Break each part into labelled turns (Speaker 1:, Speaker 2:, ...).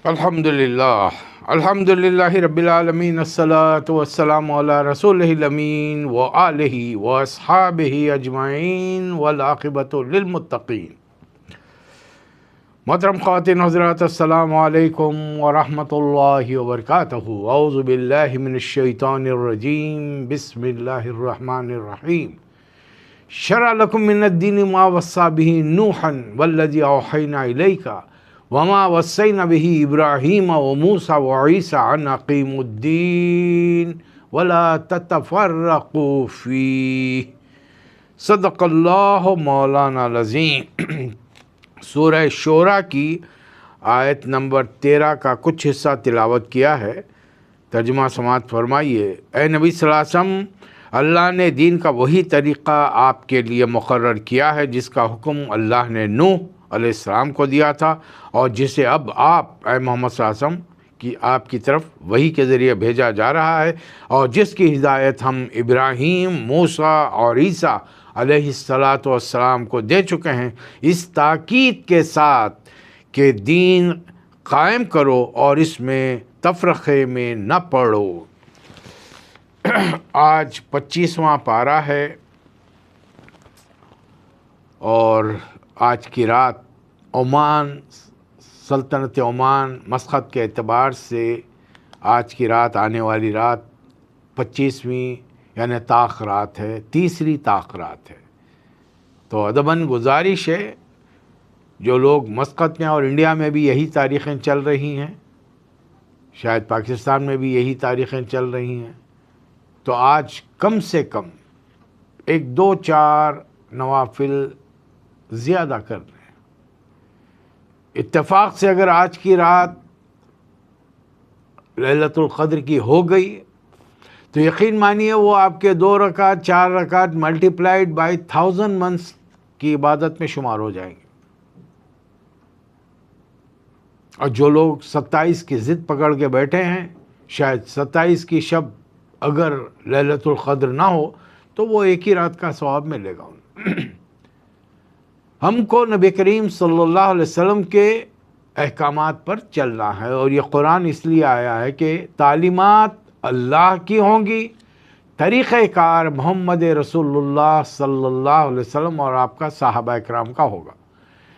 Speaker 1: الحمدللہ رب العالمین، الصلاۃ والسلام علی رسولہ الامین وآلہ واصحابہ اجمعین والعاقبۃ للمتقین۔ محترم خواتین حضرات، السلام علیکم ورحمۃ اللہ وبرکاتہ۔ اعوذ باللہ من الشیطان الرجیم، بسم اللہ الرحمن الرحیم۔ شرع لکم من الدین ما وصی بہ نوحا والذی اوحینا الیک وما وصینا بہ ابراہیم وموسیٰ وعیسیٰ ان اقیموا الدین ولا تتفرقوا فیہ۔ صدق اللہ مولانا العظیم۔ سورہ شورى کی آیت نمبر 13 کا کچھ حصہ تلاوت کیا ہے، ترجمہ سماعت فرمائیے۔ اے نبی صلی اللہ علیہ وسلم، اللہ نے دین کا وہی طریقہ آپ کے لیے مقرر کیا ہے جس کا حکم اللہ نے نوح علیہ السلام کو دیا تھا، اور جسے اب آپ اے محمد صلی اللہ علیہ وسلم کی آپ کی طرف وحی کے ذریعے بھیجا جا رہا ہے، اور جس کی ہدایت ہم ابراہیم، موسیٰ اور عیسیٰ علیہ السلام کو دے چکے ہیں، اس تاکید کے ساتھ کہ دین قائم کرو اور اس میں تفرقے میں نہ پڑو۔ آج 25واں پارہ ہے، اور آج کی رات عمان، سلطنت عمان مسقط کے اعتبار سے آج کی رات، آنے والی رات 25ویں یعنی طاق رات ہے، تیسری طاق رات ہے۔ تو ادباً گزارش ہے، جو لوگ مسقط میں اور انڈیا میں بھی یہی تاریخیں چل رہی ہیں، شاید پاکستان میں بھی یہی تاریخیں چل رہی ہیں، تو آج کم سے کم 1-2-4 نوافل زیادہ کر رہے ہیں۔ اتفاق سے اگر آج کی رات لیلۃ القدر کی ہو گئی تو یقین مانیے وہ آپ کے 2 رکعت 4 رکعت ملٹیپلائڈ بائی 1000 منتھس کی عبادت میں شمار ہو جائیں گے۔ اور جو لوگ 27 کی ضد پکڑ کے بیٹھے ہیں، شاید 27 کی شب اگر لیلۃ القدر نہ ہو تو وہ ایک ہی رات کا ثواب ملے گا۔ ہم کو نبی کریم صلی اللہ علیہ وسلم کے احکامات پر چلنا ہے، اور یہ قرآن اس لیے آیا ہے کہ تعلیمات اللہ کی ہوں گی، طریقہ کار محمد رسول اللہ صلی اللہ علیہ وسلم اور آپ کا صحابہ اکرام کا ہوگا۔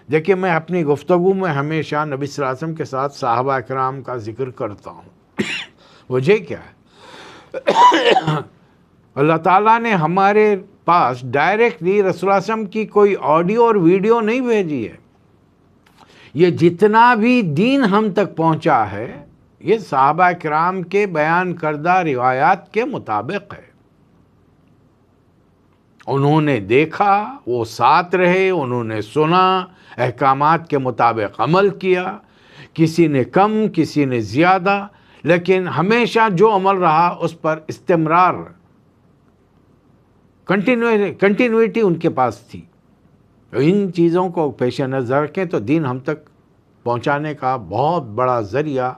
Speaker 1: دیکھیے، میں اپنی گفتگو میں ہمیشہ نبی صلی اللہ علیہ وسلم کے ساتھ صحابہ اکرام کا ذکر کرتا ہوں۔ وجہ کیا ہے؟ اللہ تعالیٰ نے ہمارے پاس ڈائریکٹلی رسول اللہ علیہ وسلم کی کوئی آڈیو اور ویڈیو نہیں بھیجی ہے۔ یہ جتنا بھی دین ہم تک پہنچا ہے، یہ صحابہ کرام کے بیان کردہ روایات کے مطابق ہے۔ انہوں نے دیکھا، وہ ساتھ رہے، انہوں نے سنا، احکامات کے مطابق عمل کیا، کسی نے کم، کسی نے زیادہ، لیکن ہمیشہ جو عمل رہا اس پر استمرار، کنٹینیوٹی ان کے پاس تھی۔ ان چیزوں کو پیش نظر رکھیں تو دین ہم تک پہنچانے کا بہت بڑا ذریعہ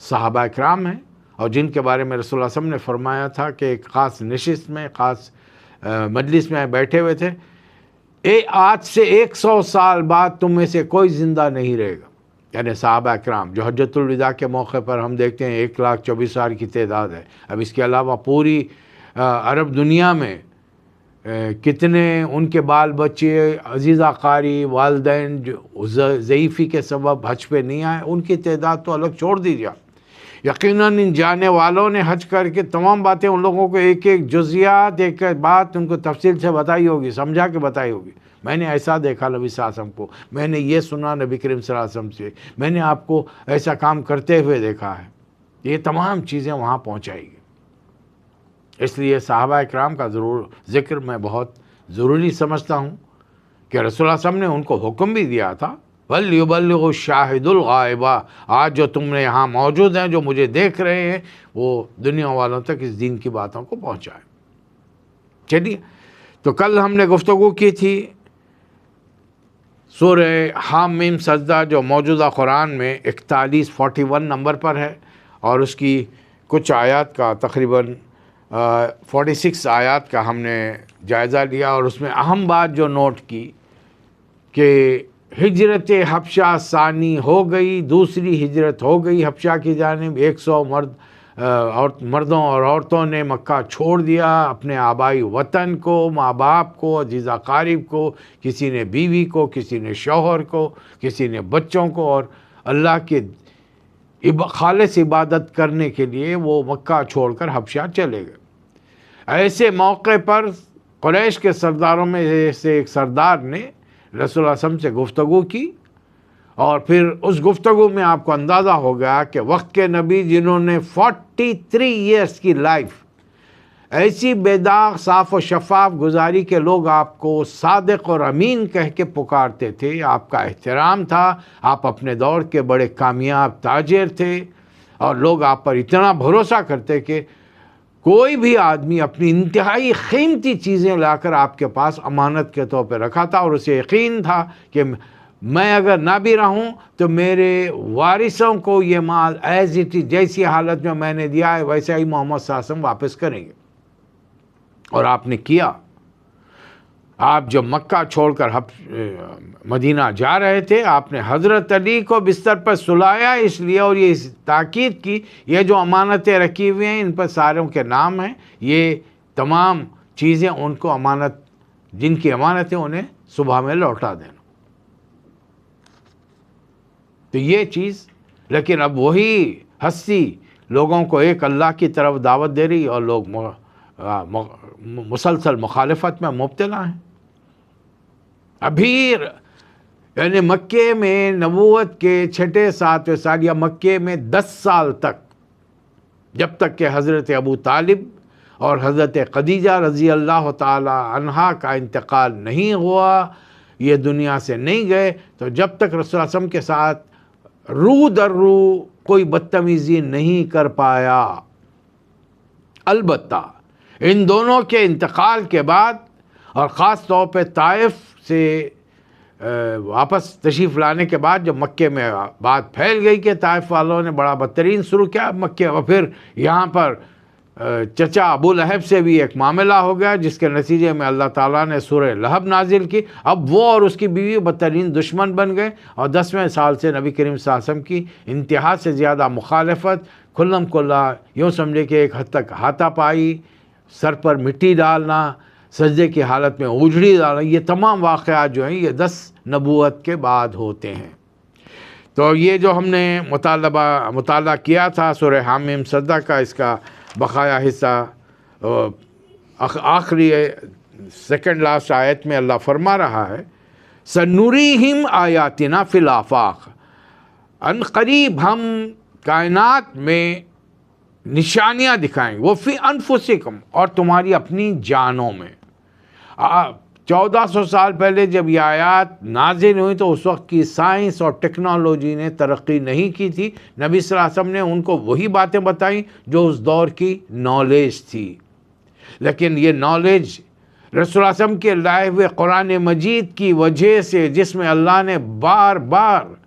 Speaker 1: صحابہ اکرام ہیں، اور جن کے بارے میں رسول اللہ صلی اللہ علیہ وسلم نے فرمایا تھا کہ ایک خاص نشست میں، خاص مجلس میں بیٹھے ہوئے تھے، آج سے 100 سال بعد تم میں سے کوئی زندہ نہیں رہے گا، یعنی صحابہ اکرام، جو حجۃ الوداع کے موقع پر ہم دیکھتے ہیں 1,24,000 کی تعداد ہے۔ اب اس کے علاوہ پوری عرب دنیا میں کتنے ان کے بال بچے، عزیزہ قاری، والدین جو ضعیفی کے سبب حج پہ نہیں آئے، ان کی تعداد تو الگ چھوڑ دیجیے۔ یقیناً ان جانے والوں نے حج کر کے تمام باتیں ان لوگوں کو ایک ایک جزیات، ایک ایک بات ان کو تفصیل سے بتائی ہوگی، سمجھا کے بتائی ہوگی۔ میں نے ایسا دیکھا نبی صلی اللہ علیہ وسلم کو، میں نے یہ سنا نبی کریم صلی اللہ علیہ وسلم سے، میں نے آپ کو ایسا کام کرتے ہوئے دیکھا ہے۔ یہ تمام چیزیں وہاں پہنچائی گی۔ اس لیے صحابہ اکرام کا ضرور ذکر میں بہت ضروری سمجھتا ہوں کہ رسول اللہ صلی اللہ علیہ وسلم نے ان کو حکم بھی دیا تھا، وَلْيُبَلِّغُ الشَّاهِدُ الْغَائِبَ، آج جو تم نے یہاں موجود ہیں، جو مجھے دیکھ رہے ہیں، وہ دنیا والوں تک اس دین کی باتوں کو پہنچائیں۔ چلیے، تو کل ہم نے گفتگو کی تھی سورہ حامیم سجدہ، جو موجودہ قرآن میں 41 نمبر پر ہے، اور اس کی کچھ آیات کا تقریباً 46 آیات کا ہم نے جائزہ لیا، اور اس میں اہم بات جو نوٹ کی کہ ہجرت حبشہ ثانی ہو گئی، دوسری ہجرت ہو گئی حبشہ کی جانب. 100 مردوں اور عورتوں نے مکہ چھوڑ دیا، اپنے آبائی وطن کو، ماں باپ کو، عزیز اقارب کو، کسی نے بیوی کو، کسی نے شوہر کو، کسی نے بچوں کو، اور اللہ کے خالص عبادت کرنے کے لیے وہ مکہ چھوڑ کر حبشہ چلے گئے. ایسے موقع پر قریش کے سرداروں میں سے ایک سردار نے رسول اللہ صلی اللہ علیہ وسلم سے گفتگو کی، اور پھر اس گفتگو میں آپ کو اندازہ ہو گیا کہ وقت کے نبی جنہوں نے 43 ایئرس کی لائف ایسی بے داغ صاف و شفاف گزاری کے لوگ آپ کو صادق اور امین کہہ کے پکارتے تھے، آپ کا احترام تھا، آپ اپنے دور کے بڑے کامیاب تاجر تھے، اور لوگ آپ پر اتنا بھروسہ کرتے کہ کوئی بھی آدمی اپنی انتہائی قیمتی چیزیں لا کر آپ کے پاس امانت کے طور پہ رکھا تھا، اور اسے یقین تھا کہ میں اگر نہ بھی رہوں تو میرے وارثوں کو یہ مال ایز اٹ از جیسی حالت میں نے دیا ہے ویسا ہی محمد صلی اللہ علیہ وسلم واپس کریں گے. اور آپ نے کیا. آپ جب مکہ چھوڑ کر مدینہ جا رہے تھے، آپ نے حضرت علی کو بستر پر سلایا اس لیے، اور یہ تاکید کی یہ جو امانتیں رکھی ہوئی ہیں ان پر ساروں کے نام ہیں، یہ تمام چیزیں ان کو امانت، جن کی امانتیں انہیں صبح میں لوٹا دینا. تو یہ چیز، لیکن اب وہی ہستی لوگوں کو ایک اللہ کی طرف دعوت دے رہی، اور لوگ مسلسل مخالفت میں مبتلا ہیں. ابھی یعنی مکے میں نبوت کے 6-7 سال، یا مکے میں 10 سال تک، جب تک کہ حضرت ابو طالب اور حضرت خدیجہ رضی اللہ تعالی عنہا کا انتقال نہیں ہوا، یہ دنیا سے نہیں گئے، تو جب تک رسول اللہ صلی اللہ علیہ وسلم کے ساتھ رو در رو کوئی بدتمیزی نہیں کر پایا. البتہ ان دونوں کے انتقال کے بعد، اور خاص طور پہ طائف سے واپس تشریف لانے کے بعد، جب مکے میں بات پھیل گئی کہ طائف والوں نے بڑا بدترین شروع کیا مکے، اور پھر یہاں پر چچا ابو لہب سے بھی ایک معاملہ ہو گیا، جس کے نتیجے میں اللہ تعالیٰ نے سورہ لہب نازل کی. اب وہ اور اس کی بیوی بدترین دشمن بن گئے، اور 10ویں سال سے نبی کریم صلی اللہ علیہ وسلم کی انتہا سے زیادہ مخالفت، کھلم کھلا یوں سمجھے کہ ایک حد تک ہاتھا پائی، سر پر مٹی ڈالنا، سجدے کی حالت میں اجڑی ڈالنا، یہ تمام واقعات جو ہیں یہ 10 نبوت کے بعد ہوتے ہیں. تو یہ جو ہم نے مطالعہ کیا تھا سورہ حامیم سجدہ کا، اس کا بقایا حصہ آخری سیکنڈ لاسٹ آیت میں اللہ فرما رہا ہے، سنُرِیہم آیاتنا فی الآفاق، ان قریب ہم کائنات میں نشانیاں دکھائیں گے، وہ فی انفسکم، اور تمہاری اپنی جانوں میں. 1400 سال پہلے جب یہ آیات نازل ہوئی تو اس وقت کی سائنس اور ٹیکنالوجی نے ترقی نہیں کی تھی. نبی صلی اللہ علیہ وسلم نے ان کو وہی باتیں بتائیں جو اس دور کی نالج تھی، لیکن یہ نالج رسول اللہ صلی اللہ علیہ وسلم کے لائے ہوئے قرآن مجید کی وجہ سے، جس میں اللہ نے بار بار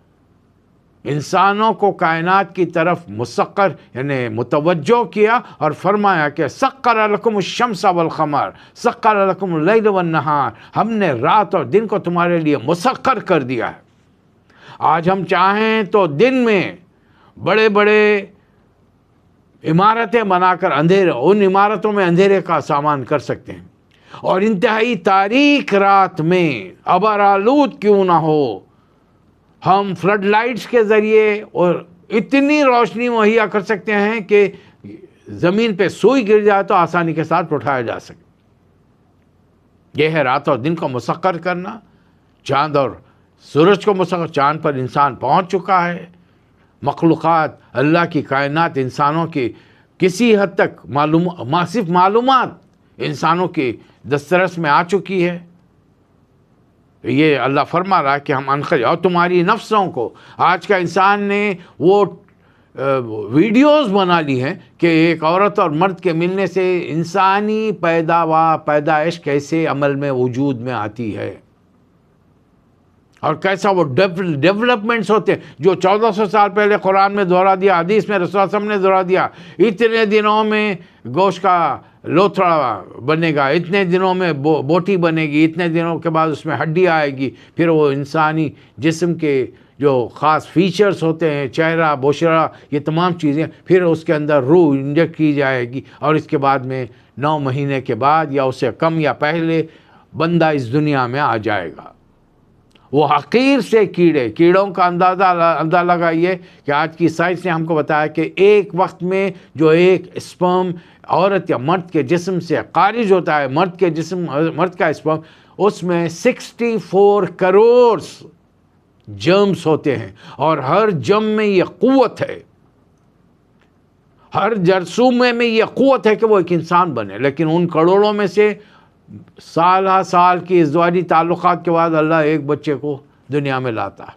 Speaker 1: انسانوں کو کائنات کی طرف مسخر یعنی متوجہ کیا، اور فرمایا کہ سخر لکم الشمس والقمر، سخر لکم اللیل والنہار، ہم نے رات اور دن کو تمہارے لیے مسخر کر دیا ہے. آج ہم چاہیں تو دن میں بڑے بڑے عمارتیں بنا کر ان عمارتوں میں اندھیرے کا سامان کر سکتے ہیں، اور انتہائی تاریک رات میں ابرآلود کیوں نہ ہو، ہم فلڈ لائٹس کے ذریعے اور اتنی روشنی مہیا کر سکتے ہیں کہ زمین پہ سوئی گر جائے تو آسانی کے ساتھ اٹھایا جا سکے. یہ ہے رات اور دن کو مسخر کرنا، چاند اور سورج کو مسخر. چاند پر انسان پہنچ چکا ہے، مخلوقات اللہ کی کائنات انسانوں کی کسی حد تک صرف معلومات انسانوں کی دسترس میں آ چکی ہے. یہ اللہ فرما رہا ہے کہ ہم اور تمہاری نفسوں کو، آج کا انسان نے وہ ویڈیوز بنا لی ہیں کہ ایک عورت اور مرد کے ملنے سے انسانی پیدائش کیسے عمل میں وجود میں آتی ہے، اور کیسا وہ ڈیولپمنٹس ہوتے ہیں جو 1400 سال پہلے قرآن میں دہرا دیا، حدیث میں رسول اللہ صلی اللہ علیہ وسلم نے دہرا دیا. اتنے دنوں میں گوشت کا لوتھڑا بنے گا، اتنے دنوں میں بوٹی بنے گی، اتنے دنوں کے بعد اس میں ہڈی آئے گی، پھر وہ انسانی جسم کے جو خاص فیچرز ہوتے ہیں، چہرہ، بشرہ، یہ تمام چیزیں، پھر اس کے اندر روح انجیکٹ کی جائے گی، اور اس کے بعد میں 9 مہینے کے بعد یا اس سے کم یا پہلے بندہ اس دنیا میں آ جائے گا. وہ حقیر سے کیڑوں کا اندازہ لگائیے کہ آج کی سائنس نے ہم کو بتایا کہ ایک وقت میں جو ایک اسپرم عورت یا مرد کے جسم سے خارج ہوتا ہے، مرد کا اسپرم، اس میں 64 کروڑ جرمز ہوتے ہیں، اور ہر جرم میں یہ قوت ہے، ہر جرثومے میں یہ قوت ہے کہ وہ ایک انسان بنے. لیکن ان کروڑوں میں سے سالہ سال کی ازدواجی تعلقات کے بعد اللہ ایک بچے کو دنیا میں لاتا ہے.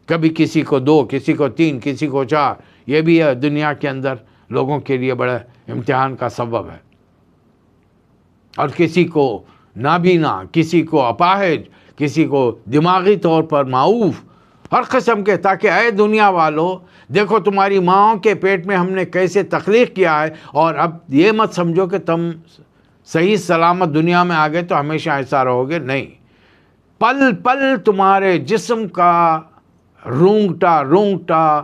Speaker 1: کبھی کسی کو 2، کسی کو 3، کسی کو 4. یہ بھی ہے دنیا کے اندر لوگوں کے لیے بڑا امتحان کا سبب ہے. اور کسی کو نابینا، کسی کو اپاہج، کسی کو دماغی طور پر معوف، ہر قسم کے، تاکہ اے دنیا والو دیکھو تمہاری ماں کے پیٹ میں ہم نے کیسے تخلیق کیا ہے، اور اب یہ مت سمجھو کہ تم صحیح سلامت دنیا میں آ گئے تو ہمیشہ ایسا رہو گے. نہیں، پل پل تمہارے جسم کا رونگٹا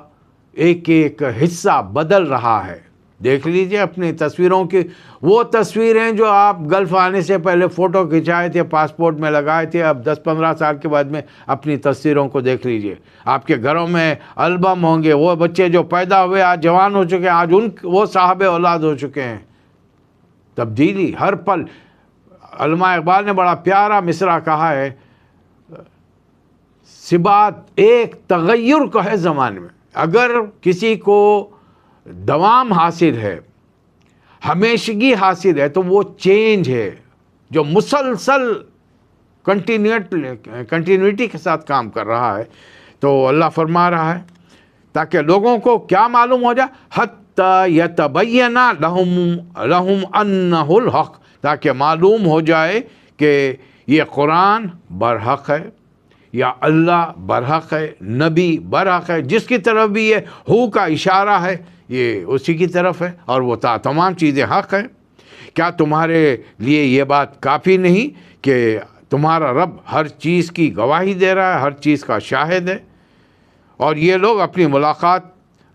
Speaker 1: ایک ایک حصہ بدل رہا ہے. دیکھ لیجئے اپنی تصویروں کی وہ تصویریں جو آپ گلف آنے سے پہلے فوٹو کھنچائے تھے، پاسپورٹ میں لگائے تھے، اب 10-15 سال کے بعد میں اپنی تصویروں کو دیکھ لیجئے. آپ کے گھروں میں البم ہوں گے، وہ بچے جو پیدا ہوئے آج جوان ہو چکے ہیں، آج وہ صاحب اولاد ہو چکے ہیں. تبدیلی ہر پل. علامہ اقبال نے بڑا پیارا مصرع کہا ہے، ثبات ایک تغیر کو ہے زمانے میں. اگر کسی کو دوام حاصل ہے، ہمیشگی حاصل ہے، تو وہ چینج ہے جو مسلسل کنٹینیوٹی کے ساتھ کام کر رہا ہے. تو اللہ فرما رہا ہے تاکہ لوگوں کو کیا معلوم ہو جائے، حتی یتبین لہم انہ الحق، تاکہ معلوم ہو جائے کہ یہ قرآن برحق ہے، یا اللہ برحق ہے، نبی برحق ہے. جس کی طرف بھی یہ ہو کا اشارہ ہے یہ اسی کی طرف ہے، اور وہ تمام چیزیں حق ہیں. کیا تمہارے لیے یہ بات کافی نہیں کہ تمہارا رب ہر چیز کی گواہی دے رہا ہے، ہر چیز کا شاہد ہے؟ اور یہ لوگ اپنی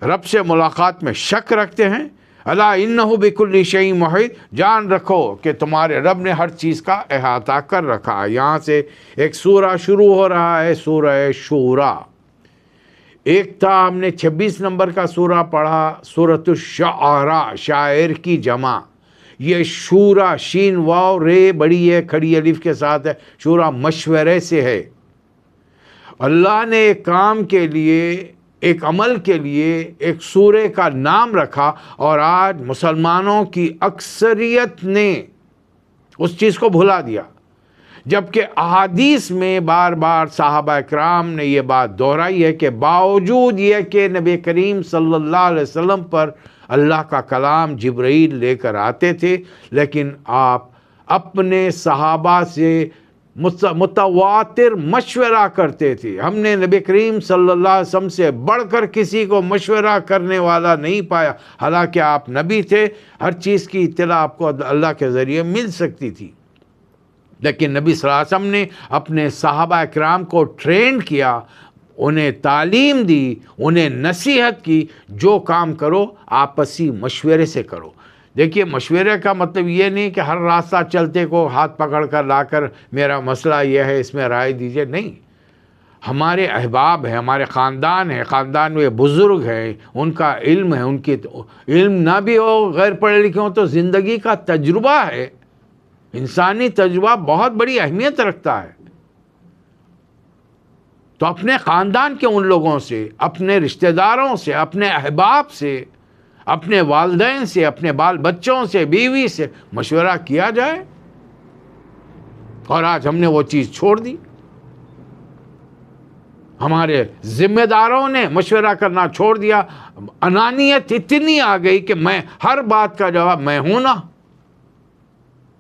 Speaker 1: رب سے ملاقات میں شک رکھتے ہیں. الا انہ بکل شیء محیط، جان رکھو کہ تمہارے رب نے ہر چیز کا احاطہ کر رکھا ہے. یہاں سے ایک سورہ شروع ہو رہا ہے، سورہ شورا. ایک تھا ہم نے 26 نمبر کا سورہ پڑھا، سورۃ الشعراء، شاعر کی جمع. یہ شورا، شین واو رے بڑی ہے، کھڑی الف کے ساتھ ہے. شورا مشورے سے ہے. اللہ نے ایک کام کے لیے، ایک عمل کے لیے ایک سورے کا نام رکھا، اور آج مسلمانوں کی اکثریت نے اس چیز کو بھلا دیا. جبکہ احادیث میں بار بار صحابہ اکرام نے یہ بات دہرائی ہے کہ باوجود یہ کہ نبی کریم صلی اللہ علیہ وسلم پر اللہ کا کلام جبرائیل لے کر آتے تھے، لیکن آپ اپنے صحابہ سے متواتر مشورہ کرتے تھے. ہم نے نبی کریم صلی اللہ علیہ وسلم سے بڑھ کر کسی کو مشورہ کرنے والا نہیں پایا. حالانکہ آپ نبی تھے، ہر چیز کی اطلاع آپ کو اللہ کے ذریعے مل سکتی تھی، لیکن نبی صلی اللہ علیہ وسلم نے اپنے صحابہ اکرام کو ٹرین کیا، انہیں تعلیم دی، انہیں نصیحت کی، جو کام کرو آپسی مشورے سے کرو. دیکھیے، مشورے کا مطلب یہ نہیں کہ ہر راستہ چلتے کو ہاتھ پکڑ کر لا کر میرا مسئلہ یہ ہے، اس میں رائے دیجیے. نہیں، ہمارے احباب ہیں، ہمارے خاندان ہیں، خاندان میں بزرگ ہیں، ان کا علم ہے، ان کی علم نہ بھی ہو، غیر پڑھے لکھے ہوں، تو زندگی کا تجربہ ہے. انسانی تجربہ بہت بڑی اہمیت رکھتا ہے. تو اپنے خاندان کے ان لوگوں سے، اپنے رشتہ داروں سے، اپنے احباب سے، اپنے والدین سے، اپنے بال بچوں سے، بیوی سے مشورہ کیا جائے. اور آج ہم نے وہ چیز چھوڑ دی. ہمارے ذمہ داروں نے مشورہ کرنا چھوڑ دیا. انانیت اتنی آ گئی کہ میں ہر بات کا جواب میں ہوں نا.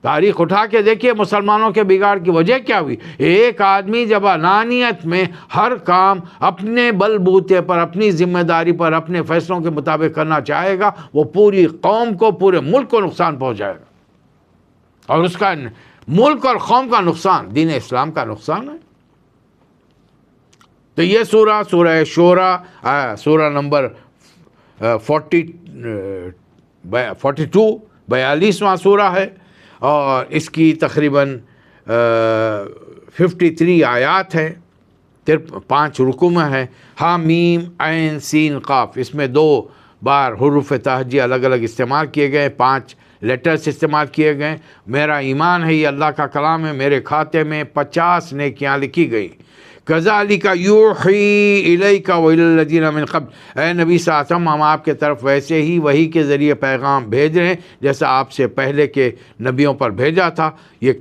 Speaker 1: تاریخ اٹھا کے دیکھیے مسلمانوں کے بگاڑ کی وجہ کیا ہوئی. ایک آدمی جب انانیت میں ہر کام اپنے بل بوتے پر، اپنی ذمہ داری پر، اپنے فیصلوں کے مطابق کرنا چاہے گا، وہ پوری قوم کو، پورے ملک کو نقصان پہنچائے گا. اور اس کا ملک اور قوم کا نقصان دین اسلام کا نقصان ہے. تو یہ سورہ شورا، سورہ نمبر 42 42واں سورہ ہے، اور اس کی تقریباً 53 آیات ہے، 5 رکوع میں ہے. حامیم عین سین قاف، اس میں 2 بار حروف تہجی الگ الگ استعمال کیے گئے، 5 لیٹرز استعمال کیے گئے. میرا ایمان ہے یہ اللہ کا کلام ہے، میرے کھاتے میں 50 نیکیاں لکھی گئی. کذالک یوحی الیک والی الذین من قبل، اے نبی صلی اللہ علیہ وسلم، ہم آپ کے طرف ویسے ہی وحی کے ذریعے پیغام بھیج رہے ہیں جیسا آپ سے پہلے کے نبیوں پر بھیجا تھا. یہ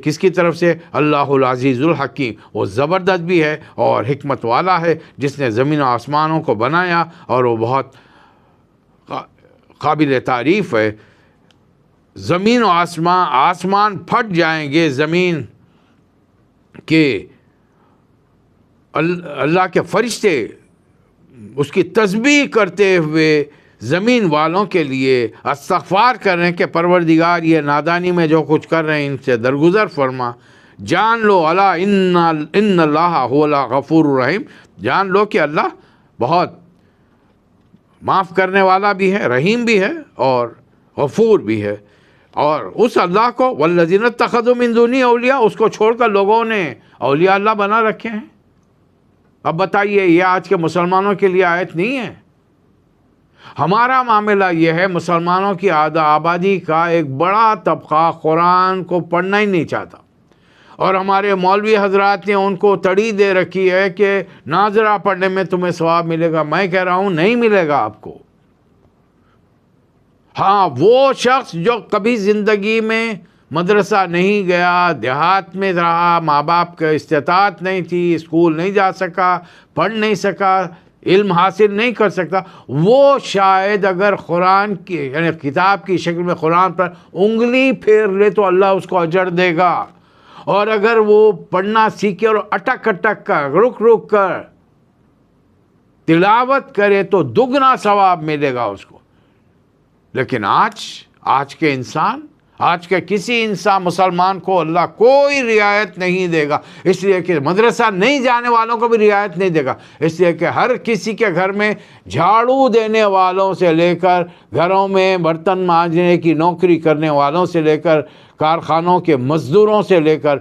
Speaker 1: کس کی طرف سے؟ اللہ العزیز الحکیم، وہ زبردست بھی ہے اور حکمت والا ہے، جس نے زمین و آسمانوں کو بنایا، اور وہ بہت قابل تعریف ہے. زمین و آسمان پھٹ جائیں گے، زمین کے اللہ کے فرشتے اس کی تسبیح کرتے ہوئے زمین والوں کے لیے استغفار کر رہے ہیں کہ پروردگار یہ نادانی میں جو کچھ کر رہے ہیں ان سے درگزر فرما. جان لو الا ان اللہ هو الغفور الرحیم، جان لو کہ اللہ بہت معاف کرنے والا بھی ہے، رحیم بھی ہے اور غفور بھی ہے. اور اس اللہ کو والذین اتخذوا من دونہ اولیاء، اس کو چھوڑ کر لوگوں نے اولیاء اللہ بنا رکھے ہیں. اب بتائیے، یہ آج کے مسلمانوں کے لیے آیت نہیں ہے؟ ہمارا معاملہ یہ ہے، مسلمانوں کی آبادی کا ایک بڑا طبقہ قرآن کو پڑھنا ہی نہیں چاہتا، اور ہمارے مولوی حضرات نے ان کو تڑی دے رکھی ہے کہ ناظرہ پڑھنے میں تمہیں ثواب ملے گا. میں کہہ رہا ہوں نہیں ملے گا آپ کو. ہاں، وہ شخص جو کبھی زندگی میں مدرسہ نہیں گیا، دیہات میں رہا، ماں باپ کا استطاعت نہیں تھی، اسکول نہیں جا سکا، پڑھ نہیں سکا، علم حاصل نہیں کر سکتا، وہ شاید اگر قرآن کی یعنی کتاب کی شکل میں قرآن پر انگلی پھیر لے تو اللہ اس کو اجر دے گا. اور اگر وہ پڑھنا سیکھے اور اٹک اٹک کر رک رک کر تلاوت کرے تو دگنا ثواب ملے گا اس کو. لیکن آج کے انسان، آج کے کسی انسان مسلمان کو اللہ کوئی رعایت نہیں دے گا، اس لیے کہ مدرسہ نہیں جانے والوں کو بھی رعایت نہیں دے گا. اس لیے کہ ہر کسی کے گھر میں جھاڑو دینے والوں سے لے کر، گھروں میں برتن مانجنے کی نوکری کرنے والوں سے لے کر، کارخانوں کے مزدوروں سے لے کر،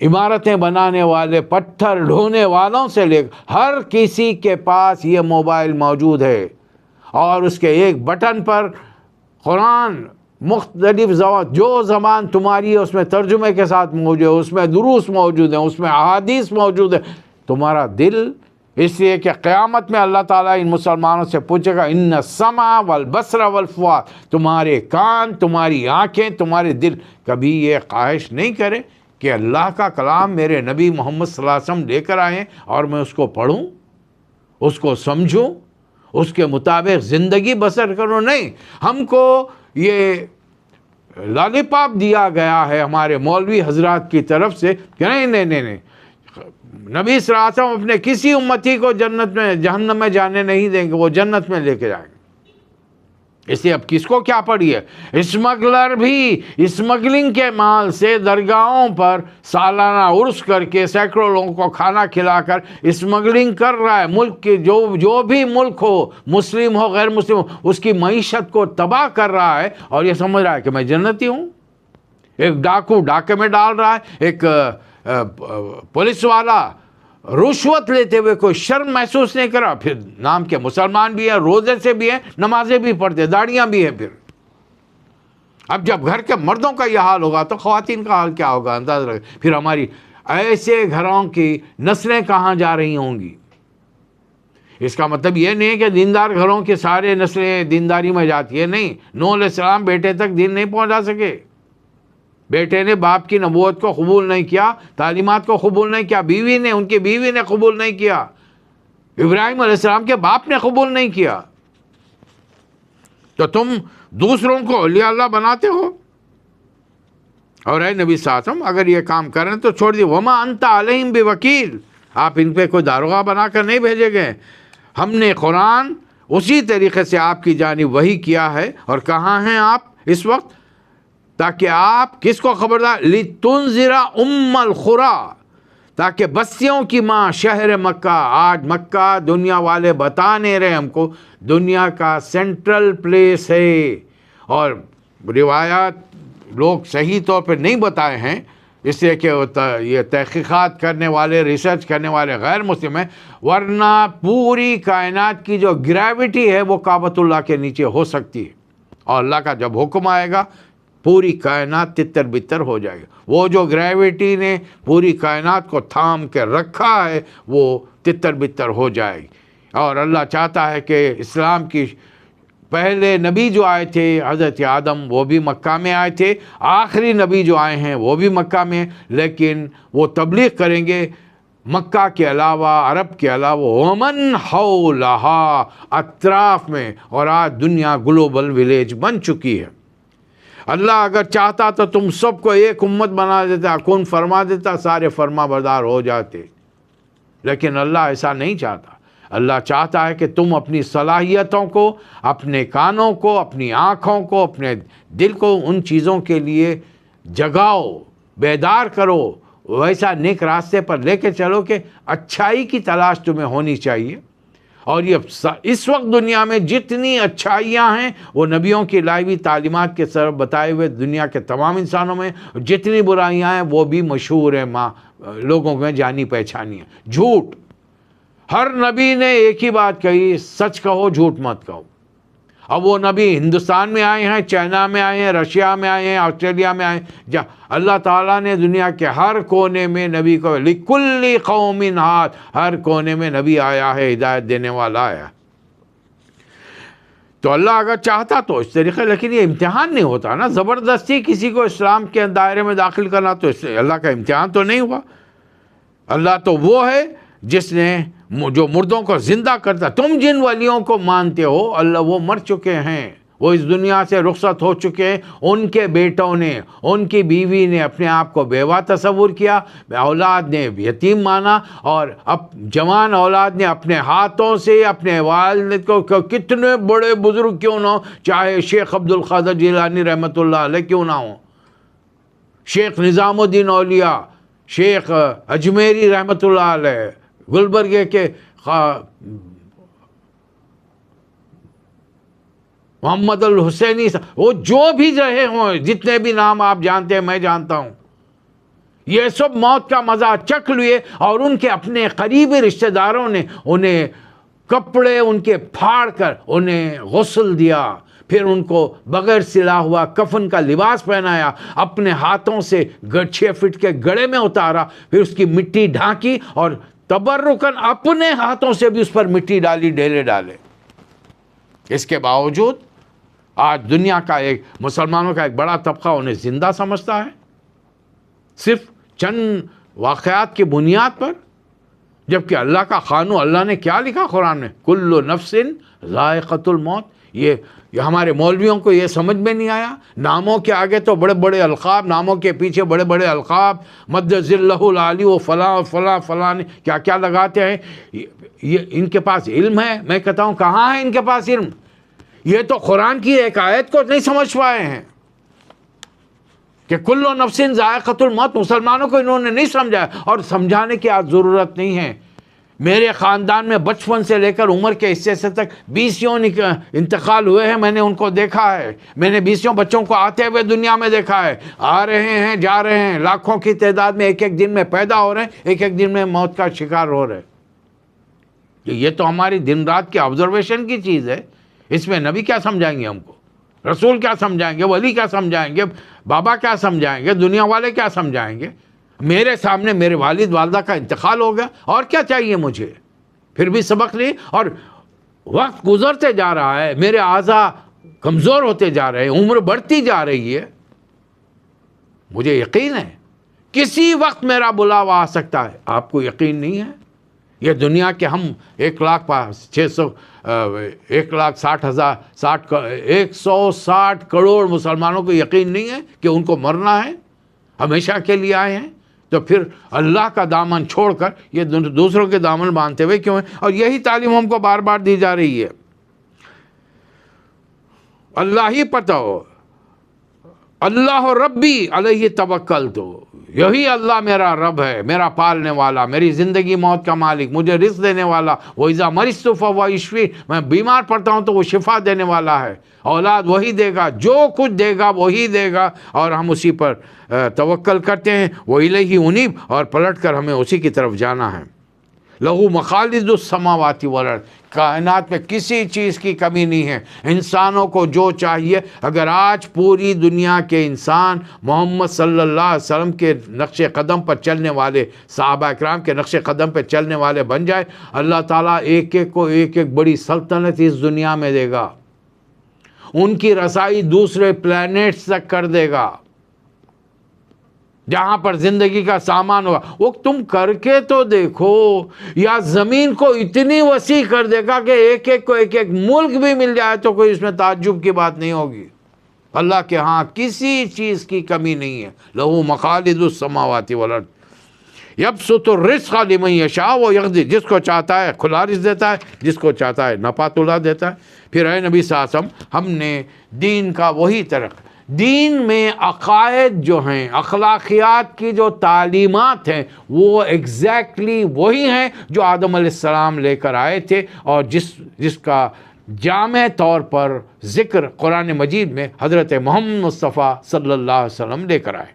Speaker 1: عمارتیں بنانے والے، پتھر ڈھونے والوں سے لے کر، ہر کسی کے پاس یہ موبائل موجود ہے، اور اس کے ایک بٹن پر قرآن مختلف زبان، جو زبان تمہاری ہے اس میں ترجمے کے ساتھ موجود ہے، اس میں دروس موجود ہیں، اس میں احادیث موجود ہے. تمہارا دل، اس لیے کہ قیامت میں اللہ تعالیٰ ان مسلمانوں سے پوچھے گا ان السمع والبصر والفؤاد، تمہارے کان، تمہاری آنکھیں، تمہارے دل کبھی یہ خواہش نہیں کرے کہ اللہ کا کلام میرے نبی محمد صلی اللہ علیہ وسلم لے کر آئیں اور میں اس کو پڑھوں، اس کو سمجھوں، اس کے مطابق زندگی بسر کروں. نہیں، ہم کو یہ لالی پاپ دیا گیا ہے ہمارے مولوی حضرات کی طرف سے کہ نہیں، نبی صلی اللہ علیہ وسلم اپنے کسی امتی کو جہنم میں جانے نہیں دیں گے، وہ جنت میں لے کے جائیں گے. اس لیے اب کس کو کیا پڑی ہے؟ اسمگلر بھی اسمگلنگ کے مال سے درگاہوں پر سالانہ عرس کر کے سینکڑوں لوگوں کو کھانا کھلا کر اسمگلنگ کر رہا ہے. ملک کے جو بھی ملک ہو، مسلم ہو غیر مسلم ہو، اس کی معیشت کو تباہ کر رہا ہے، اور یہ سمجھ رہا ہے کہ میں جنتی ہوں. ایک ڈاکو ڈاکے میں ڈال رہا ہے، ایک پولیس والا رشوت لیتے ہوئے کوئی شرم محسوس نہیں کرا. پھر نام کے مسلمان بھی ہیں، روزے سے بھی ہیں، نمازیں بھی پڑھتے، داڑیاں بھی ہیں. پھر اب جب گھر کے مردوں کا یہ حال ہوگا تو خواتین کا حال کیا ہوگا، انداز رکھیں. پھر ہماری ایسے گھروں کی نسلیں کہاں جا رہی ہوں گی. اس کا مطلب یہ نہیں کہ دیندار گھروں کی سارے نسلیں دینداری میں جاتی ہے، نہیں. نوح علیہ السلام بیٹے تک دین نہیں پہنچا سکے، بیٹے نے باپ کی نبوت کو قبول نہیں کیا، تعلیمات کو قبول نہیں کیا، ان کی بیوی نے قبول نہیں کیا، ابراہیم علیہ السلام کے باپ نے قبول نہیں کیا. تو تم دوسروں کو اولیاء اللہ بناتے ہو. اور اے نبی صلی اللہ علیہ وسلم اگر یہ کام کریں تو چھوڑ دیے، وما انت علیہم بوکیل، آپ ان پہ کوئی داروغہ بنا کر نہیں بھیجے گئے، ہم نے قرآن اسی طریقے سے آپ کی جانب وحی کیا ہے۔ اور کہاں ہیں آپ اس وقت؟ تاکہ آپ کس کو خبردار، لِتُنذِرَ أُمَّ الْقُرَىٰ، تاکہ بستیوں کی ماں شہر مکہ، آج مکہ دنیا والے بتا نہیں رہے ہم کو دنیا کا سینٹرل پلیس ہے، اور روایات لوگ صحیح طور پہ نہیں بتائے ہیں، اس لیے کہ یہ تحقیقات کرنے والے، ریسرچ کرنے والے غیر مسلم ہیں، ورنہ پوری کائنات کی جو گریوٹی ہے وہ کعبۃ اللہ کے نیچے ہو سکتی ہے، اور اللہ کا جب حکم آئے گا پوری کائنات تتر بتر ہو جائے گا۔ وہ جو گریوٹی نے پوری کائنات کو تھام کے رکھا ہے وہ تتر بتر ہو جائے گی۔ اور اللہ چاہتا ہے کہ اسلام کی پہلے نبی جو آئے تھے حضرت آدم وہ بھی مکہ میں آئے تھے، آخری نبی جو آئے ہیں وہ بھی مکہ میں، لیکن وہ تبلیغ کریں گے مکہ کے علاوہ، عرب کے علاوہ، ومن حولہا، اطراف میں، اور آج دنیا گلوبل ولیج بن چکی ہے۔ اللہ اگر چاہتا تو تم سب کو ایک امت بنا دیتا، کن فرما دیتا، سارے فرما بردار ہو جاتے، لیکن اللہ ایسا نہیں چاہتا۔ اللہ چاہتا ہے کہ تم اپنی صلاحیتوں کو، اپنے کانوں کو، اپنی آنکھوں کو، اپنے دل کو ان چیزوں کے لیے جگاؤ، بیدار کرو، ویسا نیک راستے پر لے کے چلو کہ اچھائی کی تلاش تمہیں ہونی چاہیے۔ اور یہ اس وقت دنیا میں جتنی اچھائیاں ہیں وہ نبیوں کی لائی ہوئی تعلیمات کے سبب بتائے ہوئے دنیا کے تمام انسانوں میں، جتنی برائیاں ہیں وہ بھی مشہور ہیں، لوگوں میں جانی پہچانی ہیں۔ جھوٹ، ہر نبی نے ایک ہی بات کہی، سچ کہو، جھوٹ مت کہو۔ اب وہ نبی ہندوستان میں آئے ہیں، چائنا میں آئے ہیں، رشیا میں آئے ہیں، آسٹریلیا میں آئے ہیں، اللہ تعالیٰ نے دنیا کے ہر کونے میں نبی کو، لِكُلِّ قَوْمٍ ہاد، ہر کونے میں نبی آیا ہے، ہدایت دینے والا آیا۔ تو اللہ اگر چاہتا تو اس طریقے، لیکن یہ امتحان نہیں ہوتا نا، زبردستی کسی کو اسلام کے دائرے میں داخل کرنا تو اللہ کا امتحان تو نہیں ہوا۔ اللہ تو وہ ہے جس نے جو مردوں کو زندہ کرتا۔ تم جن ولیوں کو مانتے ہو اللہ وہ مر چکے ہیں، وہ اس دنیا سے رخصت ہو چکے ہیں، ان کے بیٹوں نے، ان کی بیوی نے اپنے آپ کو بیوہ تصور کیا، اولاد نے یتیم مانا، اور اب جوان اولاد نے اپنے ہاتھوں سے اپنے والد کو، کتنے بڑے بزرگ کیوں نہ ہو، چاہے شیخ عبد القادر جیلانی رحمۃ اللہ علیہ کیوں نہ ہو، شیخ نظام الدین اولیاء، شیخ اجمیری رحمۃ اللہ علیہ، گلبرگے کے محمد الحسینی، وہ جو بھی رہے ہوں، جتنے بھی نام آپ جانتے ہیں میں جانتا ہوں، یہ سب موت کا مزہ چکھ لیے، اور ان کے اپنے قریبی رشتہ داروں نے انہیں کپڑے ان کے پھاڑ کر انہیں غسل دیا، پھر ان کو بغیر سلا ہوا کفن کا لباس پہنایا، اپنے ہاتھوں سے 6 فٹ کے گڑھے میں اتارا، پھر اس کی مٹی ڈھانکی، اور تبرکن اپنے ہاتھوں سے بھی اس پر مٹی ڈالی، ڈیلے ڈالے۔ اس کے باوجود آج دنیا کا مسلمانوں کا ایک بڑا طبقہ انہیں زندہ سمجھتا ہے، صرف چند واقعات کی بنیاد پر، جبکہ اللہ کا قانون، اللہ نے کیا لکھا قرآن میں، کل نفس ذائقۃ الموت۔ یہ ہمارے مولویوں کو یہ سمجھ میں نہیں آیا، ناموں کے آگے تو بڑے بڑے القاب، ناموں کے پیچھے بڑے بڑے القاب، مد ذلہ العالی، وہ فلاں فلاں فلاں کیا کیا لگاتے ہیں۔ یہ ان کے پاس علم ہے؟ میں کہتا ہوں کہاں ہے ان کے پاس علم؟ یہ تو قرآن کی ایک آیت کو نہیں سمجھ پائے ہیں کہ کل نفس ذائقۃ الموت، مسلمانوں کو انہوں نے نہیں سمجھا، اور سمجھانے کی آج ضرورت نہیں ہے۔ میرے خاندان میں بچپن سے لے کر عمر کے حصے سے تک 20 انتقال ہوئے ہیں، میں نے ان کو دیکھا ہے، میں نے 20 بچوں کو آتے ہوئے دنیا میں دیکھا ہے، آ رہے ہیں جا رہے ہیں، لاکھوں کی تعداد میں ایک ایک دن میں پیدا ہو رہے ہیں، ایک ایک دن میں موت کا شکار ہو رہے ہیں۔ یہ تو ہماری دن رات کی آبزرویشن کی چیز ہے، اس میں نبی کیا سمجھائیں گے ہم کو، رسول کیا سمجھائیں گے، ولی کیا سمجھائیں گے، بابا کیا سمجھائیں گے، دنیا والے کیا سمجھائیں گے؟ میرے سامنے میرے والد والدہ کا انتقال ہو گیا، اور کیا چاہیے مجھے؟ پھر بھی سبق لی، اور وقت گزرتے جا رہا ہے، میرے اعضاء کمزور ہوتے جا رہے ہیں، عمر بڑھتی جا رہی ہے، مجھے یقین ہے کسی وقت میرا بلاوا آ سکتا ہے۔ آپ کو یقین نہیں ہے؟ یہ دنیا کے ہم 1,60,000 160 کروڑ مسلمانوں کو یقین نہیں ہے کہ ان کو مرنا ہے؟ ہمیشہ کے لیے آئے ہیں، تو پھر اللہ کا دامن چھوڑ کر یہ دوسروں کے دامن باندھتے ہوئے کیوں ہیں؟ اور یہی تعلیم ہم کو بار بار دی جا رہی ہے، اللہ ہی پتہ ہو، اللہ ربی علیہ توکلت، یہی اللہ میرا رب ہے، میرا پالنے والا، میری زندگی موت کا مالک، مجھے رزق دینے والا، وَإِذَا مَرِضْتُ فَهُوَ يَشْفِينِ، میں بیمار پڑتا ہوں تو وہ شفا دینے والا ہے، اولاد وہی دے گا، جو کچھ دے گا وہی دے گا، اور ہم اسی پر توکل کرتے ہیں، وَإِلَيْهِ أُنِيبُ، اور پلٹ کر ہمیں اسی کی طرف جانا ہے۔ لہو مخالد السماوات والارض، کائنات میں کسی چیز کی کمی نہیں ہے، انسانوں کو جو چاہیے، اگر آج پوری دنیا کے انسان محمد صلی اللہ علیہ وسلم کے نقش قدم پر چلنے والے، صحابہ اکرام کے نقش قدم پر چلنے والے بن جائے، اللہ تعالیٰ ایک ایک کو ایک ایک بڑی سلطنت اس دنیا میں دے گا، ان کی رسائی دوسرے پلانیٹس تک کر دے گا، جہاں پر زندگی کا سامان ہوگا، وہ تم کر کے تو دیکھو، یا زمین کو اتنی وسیع کر دے گا کہ ایک ایک کو ایک ایک ملک بھی مل جائے تو کوئی اس میں تعجب کی بات نہیں ہوگی۔ اللہ کے ہاں کسی چیز کی کمی نہیں ہے، لہو مخالد السماوات والارض یبسط الرزق لمن یشاء ویقدر، جس کو چاہتا ہے کھلا رزق دیتا ہے، جس کو چاہتا ہے نپا تلا دیتا ہے۔ پھر اے نبی صلی اللہ علیہ وسلم، ہم نے دین کا وہی طرق، دین میں عقائد جو ہیں، اخلاقیات کی جو تعلیمات ہیں، وہ ایگزیکٹلی وہی ہیں جو آدم علیہ السلام لے کر آئے تھے، اور جس کا جامع طور پر ذکر قرآن مجید میں حضرت محمد مصطفیٰ صلی اللہ علیہ وسلم لے کر آئے۔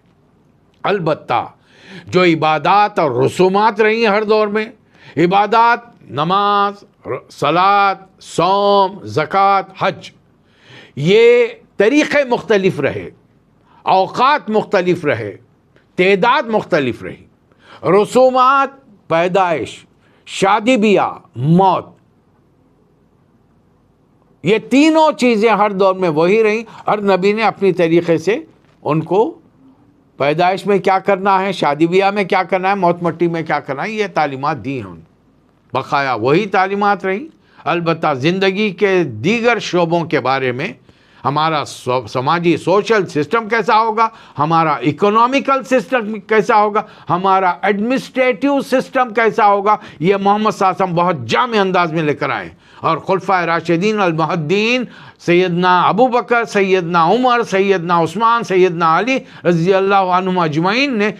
Speaker 1: البتہ جو عبادات اور رسومات رہی ہیں ہر دور میں، عبادات، نماز، صلاۃ، صوم، زکوٰۃ، حج، یہ طریقے مختلف رہے، اوقات مختلف رہے، تعداد مختلف رہی، رسومات، پیدائش، شادی بیاہ، موت، یہ تینوں چیزیں ہر دور میں وہی رہیں۔ ہر نبی نے اپنی طریقے سے ان کو پیدائش میں کیا کرنا ہے، شادی بیاہ میں کیا کرنا ہے، موت مٹی میں کیا کرنا ہے، یہ تعلیمات دی ہیں، بقایا وہی تعلیمات رہی۔ البتہ زندگی کے دیگر شعبوں کے بارے میں، ہمارا سماجی سوشل سسٹم کیسا ہوگا، ہمارا اکنامیکل سسٹم کیسا ہوگا، ہمارا ایڈمنسٹریٹو سسٹم کیسا ہوگا، یہ محمد صلی اللہ علیہ وسلم بہت جامع انداز میں لے کر آئے، اور خلفائے راشدین المہدیین سیدنا ابو بکر، سیدنا عمر، سیدنا عثمان، سیدنا علی رضی اللہ عنہم اجمعین نے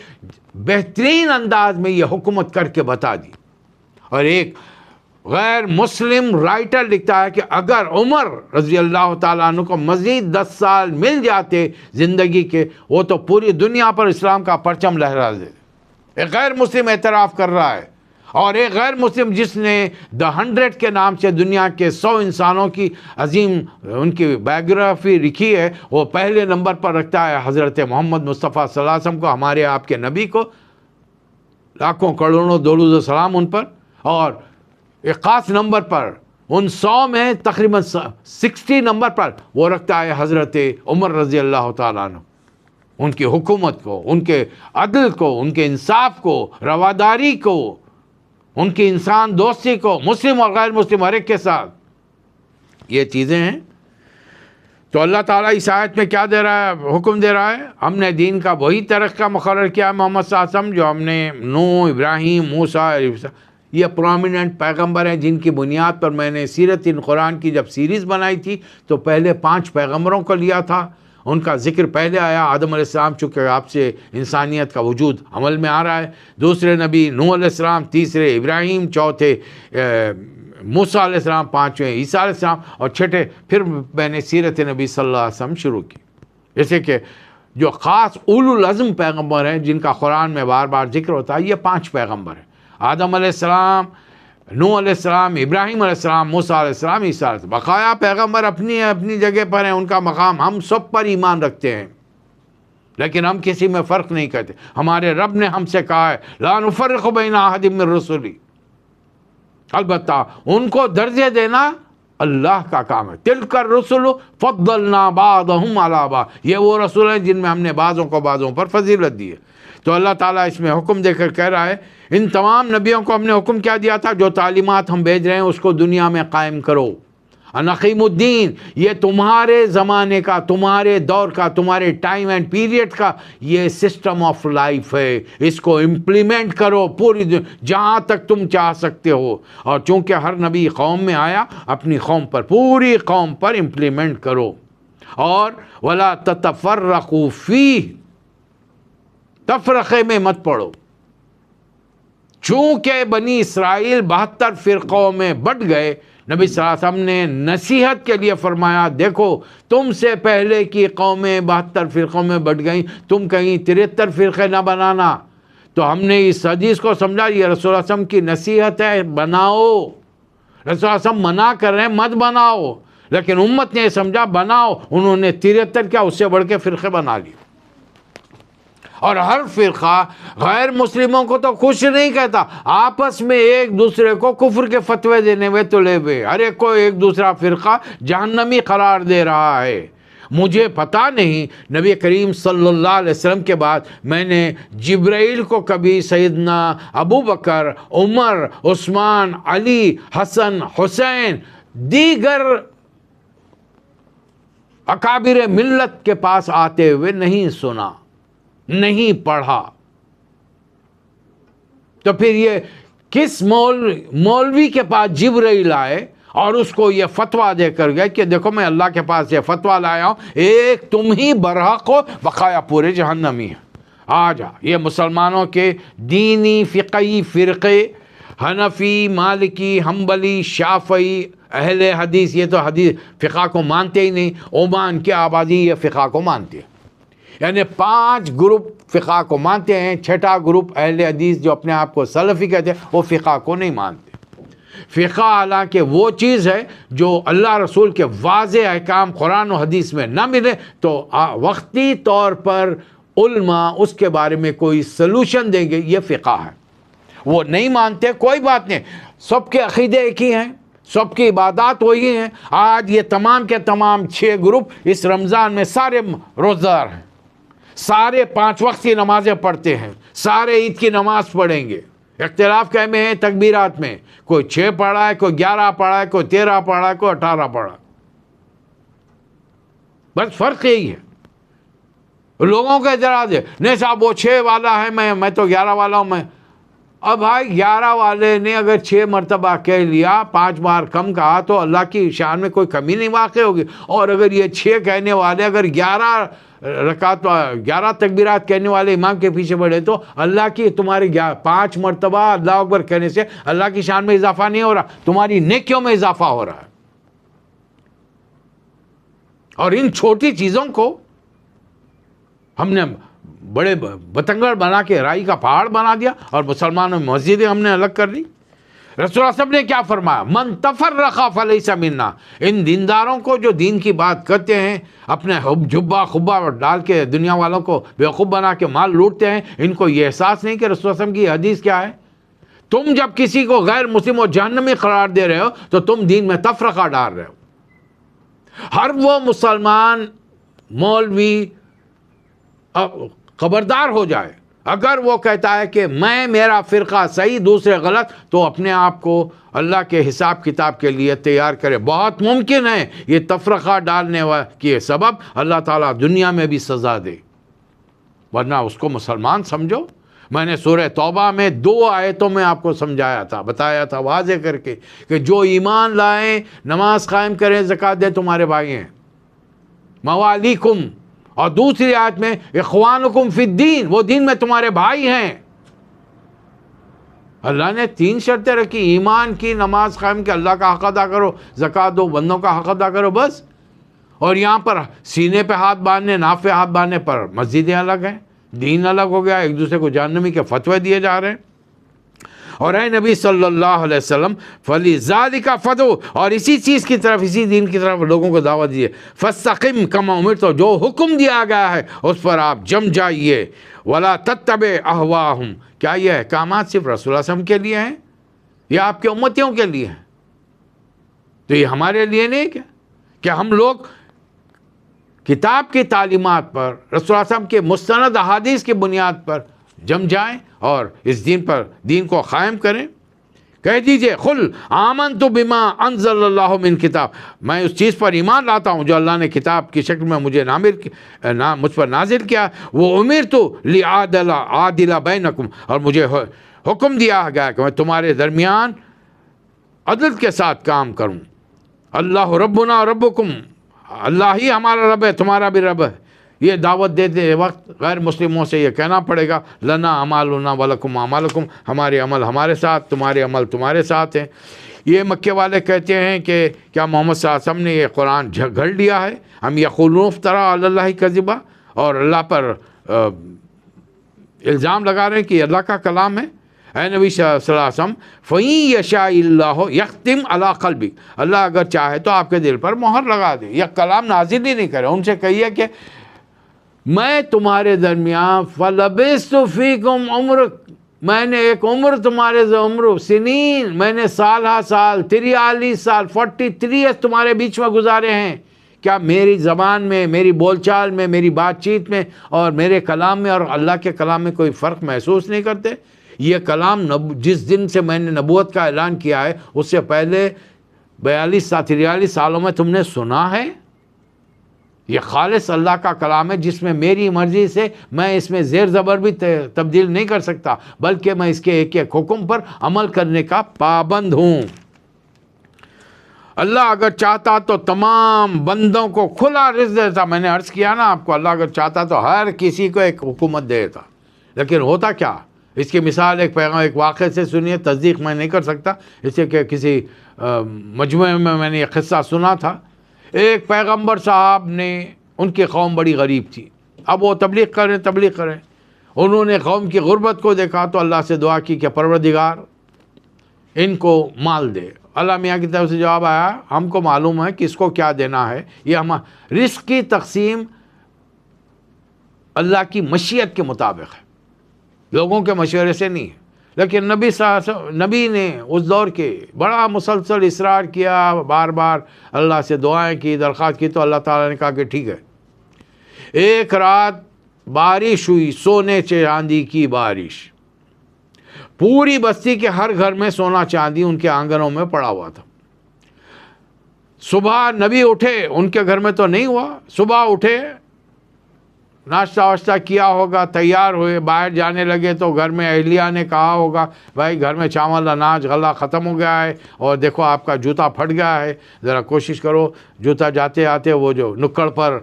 Speaker 1: بہترین انداز میں یہ حکومت کر کے بتا دی۔ اور ایک غیر مسلم رائٹر لکھتا ہے کہ اگر عمر رضی اللہ تعالیٰ عنہ کو مزید 10 سال مل جاتے زندگی کے، وہ تو پوری دنیا پر اسلام کا پرچم لہرا دے۔ ایک غیر مسلم اعتراف کر رہا ہے، اور ایک غیر مسلم جس نے The 100 کے نام سے دنیا کے 100 انسانوں کی عظیم ان کی بایوگرافی لکھی ہے، وہ پہلے نمبر پر رکھتا ہے حضرت محمد مصطفیٰ صلی اللہ علیہ وسلم کو، ہمارے آپ کے نبی کو، لاکھوں کروڑوں درود و سلام ان پر، اور ایک خاص نمبر پر ان 100 میں تقریباً 60 نمبر پر وہ رکھتا ہے حضرت عمر رضی اللہ تعالیٰ عنہ، ان کی حکومت کو، ان کے عدل کو، ان کے انصاف کو، رواداری کو، ان کی انسان دوستی کو، مسلم اور غیر مسلم ہر ایک کے ساتھ، یہ چیزیں ہیں۔ تو اللہ تعالیٰ اس آیت میں کیا دے رہا ہے، حکم دے رہا ہے، ہم نے دین کا وہی طریقہ مقرر کیا محمد صلی اللہ علیہ وسلم جو ہم نے نوح، ابراہیم، موسیٰ، یہ پرومیننٹ پیغمبر ہیں جن کی بنیاد پر میں نے سیرت قرآن کی جب سیریز بنائی تھی تو پہلے 5 پیغمبروں کو لیا تھا، ان کا ذکر پہلے آیا، آدم علیہ السلام، چونکہ آپ سے انسانیت کا وجود عمل میں آ رہا ہے، دوسرے نبی نوح علیہ السلام، تیسرے ابراہیم، چوتھے موسیٰ علیہ السلام، 5ویں عیسیٰ علیہ السلام، اور چھٹے پھر میں نے سیرت نبی صلی اللہ علیہ وسلم شروع کی۔ جیسے کہ جو خاص اولو العزم پیغمبر ہیں جن کا قرآن میں بار بار ذکر ہوتا ہے، یہ 5 پیغمبر ہیں، آدم علیہ السلام، نوح علیہ السلام، ابراہیم علیہ السلام، موسیٰ علیہ السلام، عیسیٰ علیہ السلام۔ بقایا پیغمبر اپنی جگہ پر ہیں، ان کا مقام، ہم سب پر ایمان رکھتے ہیں، لیکن ہم کسی میں فرق نہیں کرتے۔ ہمارے رب نے ہم سے کہا ہے لا نفرق بین احد من رسلی، البتہ ان کو درجے دینا اللہ کا کام ہے۔ تلک الرسل فضلنا بعضهم علی بعض، یہ وہ رسول ہیں جن میں ہم نے بعضوں کو بعضوں پر فضیلت دی ہے۔ تو اللہ تعالیٰ اس میں حکم دے کر کہہ رہا ہے ان تمام نبیوں کو ہم نے حکم کیا دیا تھا، جو تعلیمات ہم بھیج رہے ہیں اس کو دنیا میں قائم کرو، انقیم الدین، یہ تمہارے زمانے کا، تمہارے دور کا، تمہارے ٹائم اینڈ پیریڈ کا یہ سسٹم آف لائف ہے، اس کو امپلیمنٹ کرو پوری جہاں تک تم چاہ سکتے ہو. اور چونکہ ہر نبی قوم میں آیا، اپنی قوم پر، پوری قوم پر امپلیمنٹ کرو. اور ولا تتفرقوا فیہ، تفرقے میں مت پڑو. چونکہ بنی اسرائیل 72 فرقوں میں بٹ گئے، نبی صلی اللہ علیہ وسلم نے نصیحت کے لیے فرمایا دیکھو تم سے پہلے کی قومیں 72 فرقوں میں بٹ گئیں، تم کہیں 73 فرقے نہ بنانا. تو ہم نے اس حدیث کو سمجھا یہ رسول اللہ علیہ وسلم کی نصیحت ہے، بناؤ. رسول اللہ علیہ وسلم منع کر رہے ہیں مت بناؤ، لیکن امت نے سمجھا بناؤ، انہوں نے 73 کیا اس سے بڑھ کے فرقے بنا لیے. اور ہر فرقہ غیر مسلموں کو تو خوش نہیں کہتا، آپس میں ایک دوسرے کو کفر کے فتوے دینے میں تلے ہوئے، ہر ایک کو ایک دوسرا فرقہ جہنمی قرار دے رہا ہے. مجھے پتہ نہیں نبی کریم صلی اللہ علیہ وسلم کے بعد میں نے جبرائیل کو کبھی سیدنا ابو بکر، عمر، عثمان، علی، حسن، حسین، دیگر اکابر ملت کے پاس آتے ہوئے نہیں سنا، نہیں پڑھا. تو پھر یہ کس مولوی کے پاس جبرائیل آئے اور اس کو یہ فتویٰ دے کر گئے کہ دیکھو میں اللہ کے پاس یہ فتویٰ لایا ہوں، ایک تم ہی برحق ہو، بقایا پورے جہنمی ہیں. آ جا. یہ مسلمانوں کے دینی فقہی فرقے، حنفی، مالکی، حنبلی، شافعی، اہل حدیث، یہ تو حدیث فقہ کو مانتے ہی نہیں. عمان کی آبادی یہ فقہ کو مانتی ہے، یعنی 5 گروپ فقہ کو مانتے ہیں، 6واں گروپ اہل حدیث جو اپنے آپ کو سلفی کہتے ہیں وہ فقہ کو نہیں مانتے. فقہ حالانکہ وہ چیز ہے جو اللہ رسول کے واضح احکام قرآن و حدیث میں نہ ملے تو وقتی طور پر علماء اس کے بارے میں کوئی سلوشن دیں گے، یہ فقہ ہے. وہ نہیں مانتے کوئی بات نہیں، سب کے عقیدے ایک ہی ہیں، سب کی عبادات وہی ہیں. آج یہ تمام کے تمام 6 گروپ اس رمضان میں سارے روزدار ہیں، سارے 5 وقت کی نمازیں پڑھتے ہیں، سارے عید کی نماز پڑھیں گے. اختلاف کہے میں ہے تکبیرات میں، کوئی 6 پڑھا ہے، کوئی 11 پڑھا ہے، کوئی 13 پڑھا ہے، کوئی 18 پڑھا. بس فرق یہی ہے. لوگوں کا اعتراض ہے نہیں صاحب وہ 6 والا ہے، میں تو 11 والا ہوں. میں اب بھائی 11 والے نے اگر 6 مرتبہ کہہ لیا، 5 بار کم کہا تو اللہ کی شان میں کوئی کمی نہیں واقع ہوگی. اور اگر یہ 6 کہنے والے اگر 11 رکعت 11 تکبیرات کہنے والے امام کے پیچھے بڑھے تو اللہ کی تمہاری 5 مرتبہ اللہ اکبر کہنے سے اللہ کی شان میں اضافہ نہیں ہو رہا، تمہاری نیکیوں میں اضافہ ہو رہا ہے. اور ان چھوٹی چیزوں کو ہم نے بڑے بتنگڑ بنا کے رائی کا پہاڑ بنا دیا اور مسلمانوں میں مسجدیں ہم نے الگ کر لی. رسول اللہ صلی اللہ علیہ وسلم نے کیا فرمایا؟ من تفرق فلیس منا. ان دینداروں کو جو دین کی بات کرتے ہیں، اپنے جبہ خبہ ڈال کے دنیا والوں کو بیوقوف بنا کے مال لوٹتے ہیں، ان کو یہ احساس نہیں کہ رسول اللہ علیہ وسلم کی حدیث کیا ہے. تم جب کسی کو غیر مسلم و جہنمی قرار دے رہے ہو تو تم دین میں تفرقہ ڈال رہے ہو. ہر وہ مسلمان مولوی خبردار ہو جائے، اگر وہ کہتا ہے کہ میرا فرقہ صحیح دوسرے غلط، تو اپنے آپ کو اللہ کے حساب کتاب کے لیے تیار کرے. بہت ممکن ہے یہ تفرقہ ڈالنے کے سبب اللہ تعالیٰ دنیا میں بھی سزا دے، ورنہ اس کو مسلمان سمجھو. میں نے سورہ توبہ میں 2 آیتوں میں آپ کو سمجھایا تھا، بتایا تھا واضح کر کے کہ جو ایمان لائیں، نماز قائم کریں، زکوٰۃ دیں، تمہارے بھائی ہیں. موالیکم، اور دوسری آیت میں اخوانکم فی الدین، وہ دین میں تمہارے بھائی ہیں. اللہ نے 3 شرطیں رکھی، ایمان کی، نماز قائم کی، اللہ کا حق ادا کرو، زکوٰۃ دو، بندوں کا حق ادا کرو، بس. اور یہاں پر سینے پہ ہاتھ باندھنے، ناف پہ ہاتھ باندھنے پر مسجدیں الگ ہیں، دین الگ ہو گیا، ایک دوسرے کو جہنمی کے فتوے دیے جا رہے ہیں. اور اے نبی صلی اللہ علیہ وسلم فَلِذَٰلِكَ فَدُعُ، اور اسی چیز کی طرف، اسی دین کی طرف لوگوں کو دعوت دیے. فَاسْتَقِمْ كَمَا أُمِرْتَ، جو حکم دیا گیا ہے اس پر آپ جم جائیے. وَلَا تَتَّبِعْ أَهْوَاءَهُمْ، کیا یہ احکامات صرف رسول اللہ صلی اللہ علیہ وسلم کے لیے ہیں یا آپ کے امتیوں کے لیے ہیں؟ تو یہ ہمارے لیے نہیں کیا کہ ہم لوگ کتاب کی تعلیمات پر، رسول اللہ صلی اللہ علیہ وسلم کے مستند احادیث کی بنیاد پر جم جائیں اور اس دین پر دین کو قائم کریں. کہہ دیجئے قل آمنت بما انزل اللہ من کتاب، میں اس چیز پر ایمان لاتا ہوں جو اللہ نے کتاب کی شکل میں مجھے مجھ پر نازل کیا، وہ امرت لأعدل بینکم، اور مجھے حکم دیا گیا کہ میں تمہارے درمیان عدل کے ساتھ کام کروں۔ اللہ ربنا ربکم، اللہ ہی ہمارا رب ہے، تمہارا بھی رب ہے۔ یہ دعوت دیتے وقت غیر مسلموں سے یہ کہنا پڑے گا لنا اعمالنا ولکم اعمالکم، ہمارے عمل ہمارے ساتھ، تمہارے عمل تمہارے ساتھ ہیں۔ یہ مکے والے کہتے ہیں کہ کیا محمد صلی اللہ علیہ وسلم نے یہ قرآن گھڑ لیا ہے؟ ہم یقولون افترا علی اللہ کذبا، اور اللہ پر الزام لگا رہے ہیں کہ یہ اللہ کا کلام ہے۔ اے نبی صلی اللہ علیہ وسلم فَإِن يَشَاءِ اللَّهُ يَخْتِمْ عَلَىٰ قَلْبِكَ، اللہ اگر چاہے تو آپ کے دل پر مہر لگا دے، یہ کلام نازل ہی نہیں کرے۔ ان سے کہیے کہ میں تمہارے درمیان فَلَبِثْتُ فِيكُمْ عُمْرَ، میں نے ایک عمر تمہارے عمر سنین، میں نے سال 43 سال 43 تمہارے بیچ میں گزارے ہیں۔ کیا میری زبان میں، میری بول چال میں، میری بات چیت میں اور میرے کلام میں اور اللہ کے کلام میں کوئی فرق محسوس نہیں کرتے؟ یہ کلام جس دن سے میں نے نبوت کا اعلان کیا ہے اس سے پہلے 43 سالوں میں تم نے سنا ہے؟ یہ خالص اللہ کا کلام ہے جس میں میری مرضی سے میں اس میں زیر زبر بھی تبدیل نہیں کر سکتا، بلکہ میں اس کے ایک ایک حکم پر عمل کرنے کا پابند ہوں۔ اللہ اگر چاہتا تو تمام بندوں کو کھلا رزق دیتا۔ میں نے عرض کیا نا آپ کو، اللہ اگر چاہتا تو ہر کسی کو ایک حکومت دیتا، لیکن ہوتا کیا؟ اس کی مثال ایک واقعے سے سنیے، تصدیق میں نہیں کر سکتا اس سے کہ کسی مجموعے میں نے یہ قصہ سنا تھا۔ ایک پیغمبر صاحب نے، ان کی قوم بڑی غریب تھی، اب وہ تبلیغ کریں، انہوں نے قوم کی غربت کو دیکھا تو اللہ سے دعا کی کہ پروردگار ان کو مال دے۔ اللہ میاں کی طرف سے جواب آیا ہم کو معلوم ہے کس کو کیا دینا ہے، یہ رزق کی تقسیم اللہ کی مشیت کے مطابق ہے، لوگوں کے مشورے سے نہیں ہے۔ لیکن نبی نے اس دور کے بڑا مسلسل اصرار کیا، بار بار اللہ سے دعائیں کی، درخواست کی، تو اللہ تعالیٰ نے کہا کہ ٹھیک ہے۔ ایک رات بارش ہوئی، سونے چاندی کی بارش، پوری بستی کے ہر گھر میں سونا چاندی ان کے آنگنوں میں پڑا ہوا تھا۔ صبح نبی اٹھے، ان کے گھر میں تو نہیں ہوا، صبح اٹھے، ناشتہ واشتہ کیا ہوگا، تیار ہوئے، باہر جانے لگے تو گھر میں اہلیہ نے کہا ہوگا بھائی گھر میں چاول اناج غلہ ختم ہو گیا ہے اور دیکھو آپ کا جوتا پھٹ گیا ہے، ذرا کوشش کرو جوتا جاتے آتے وہ جو نکڑ پر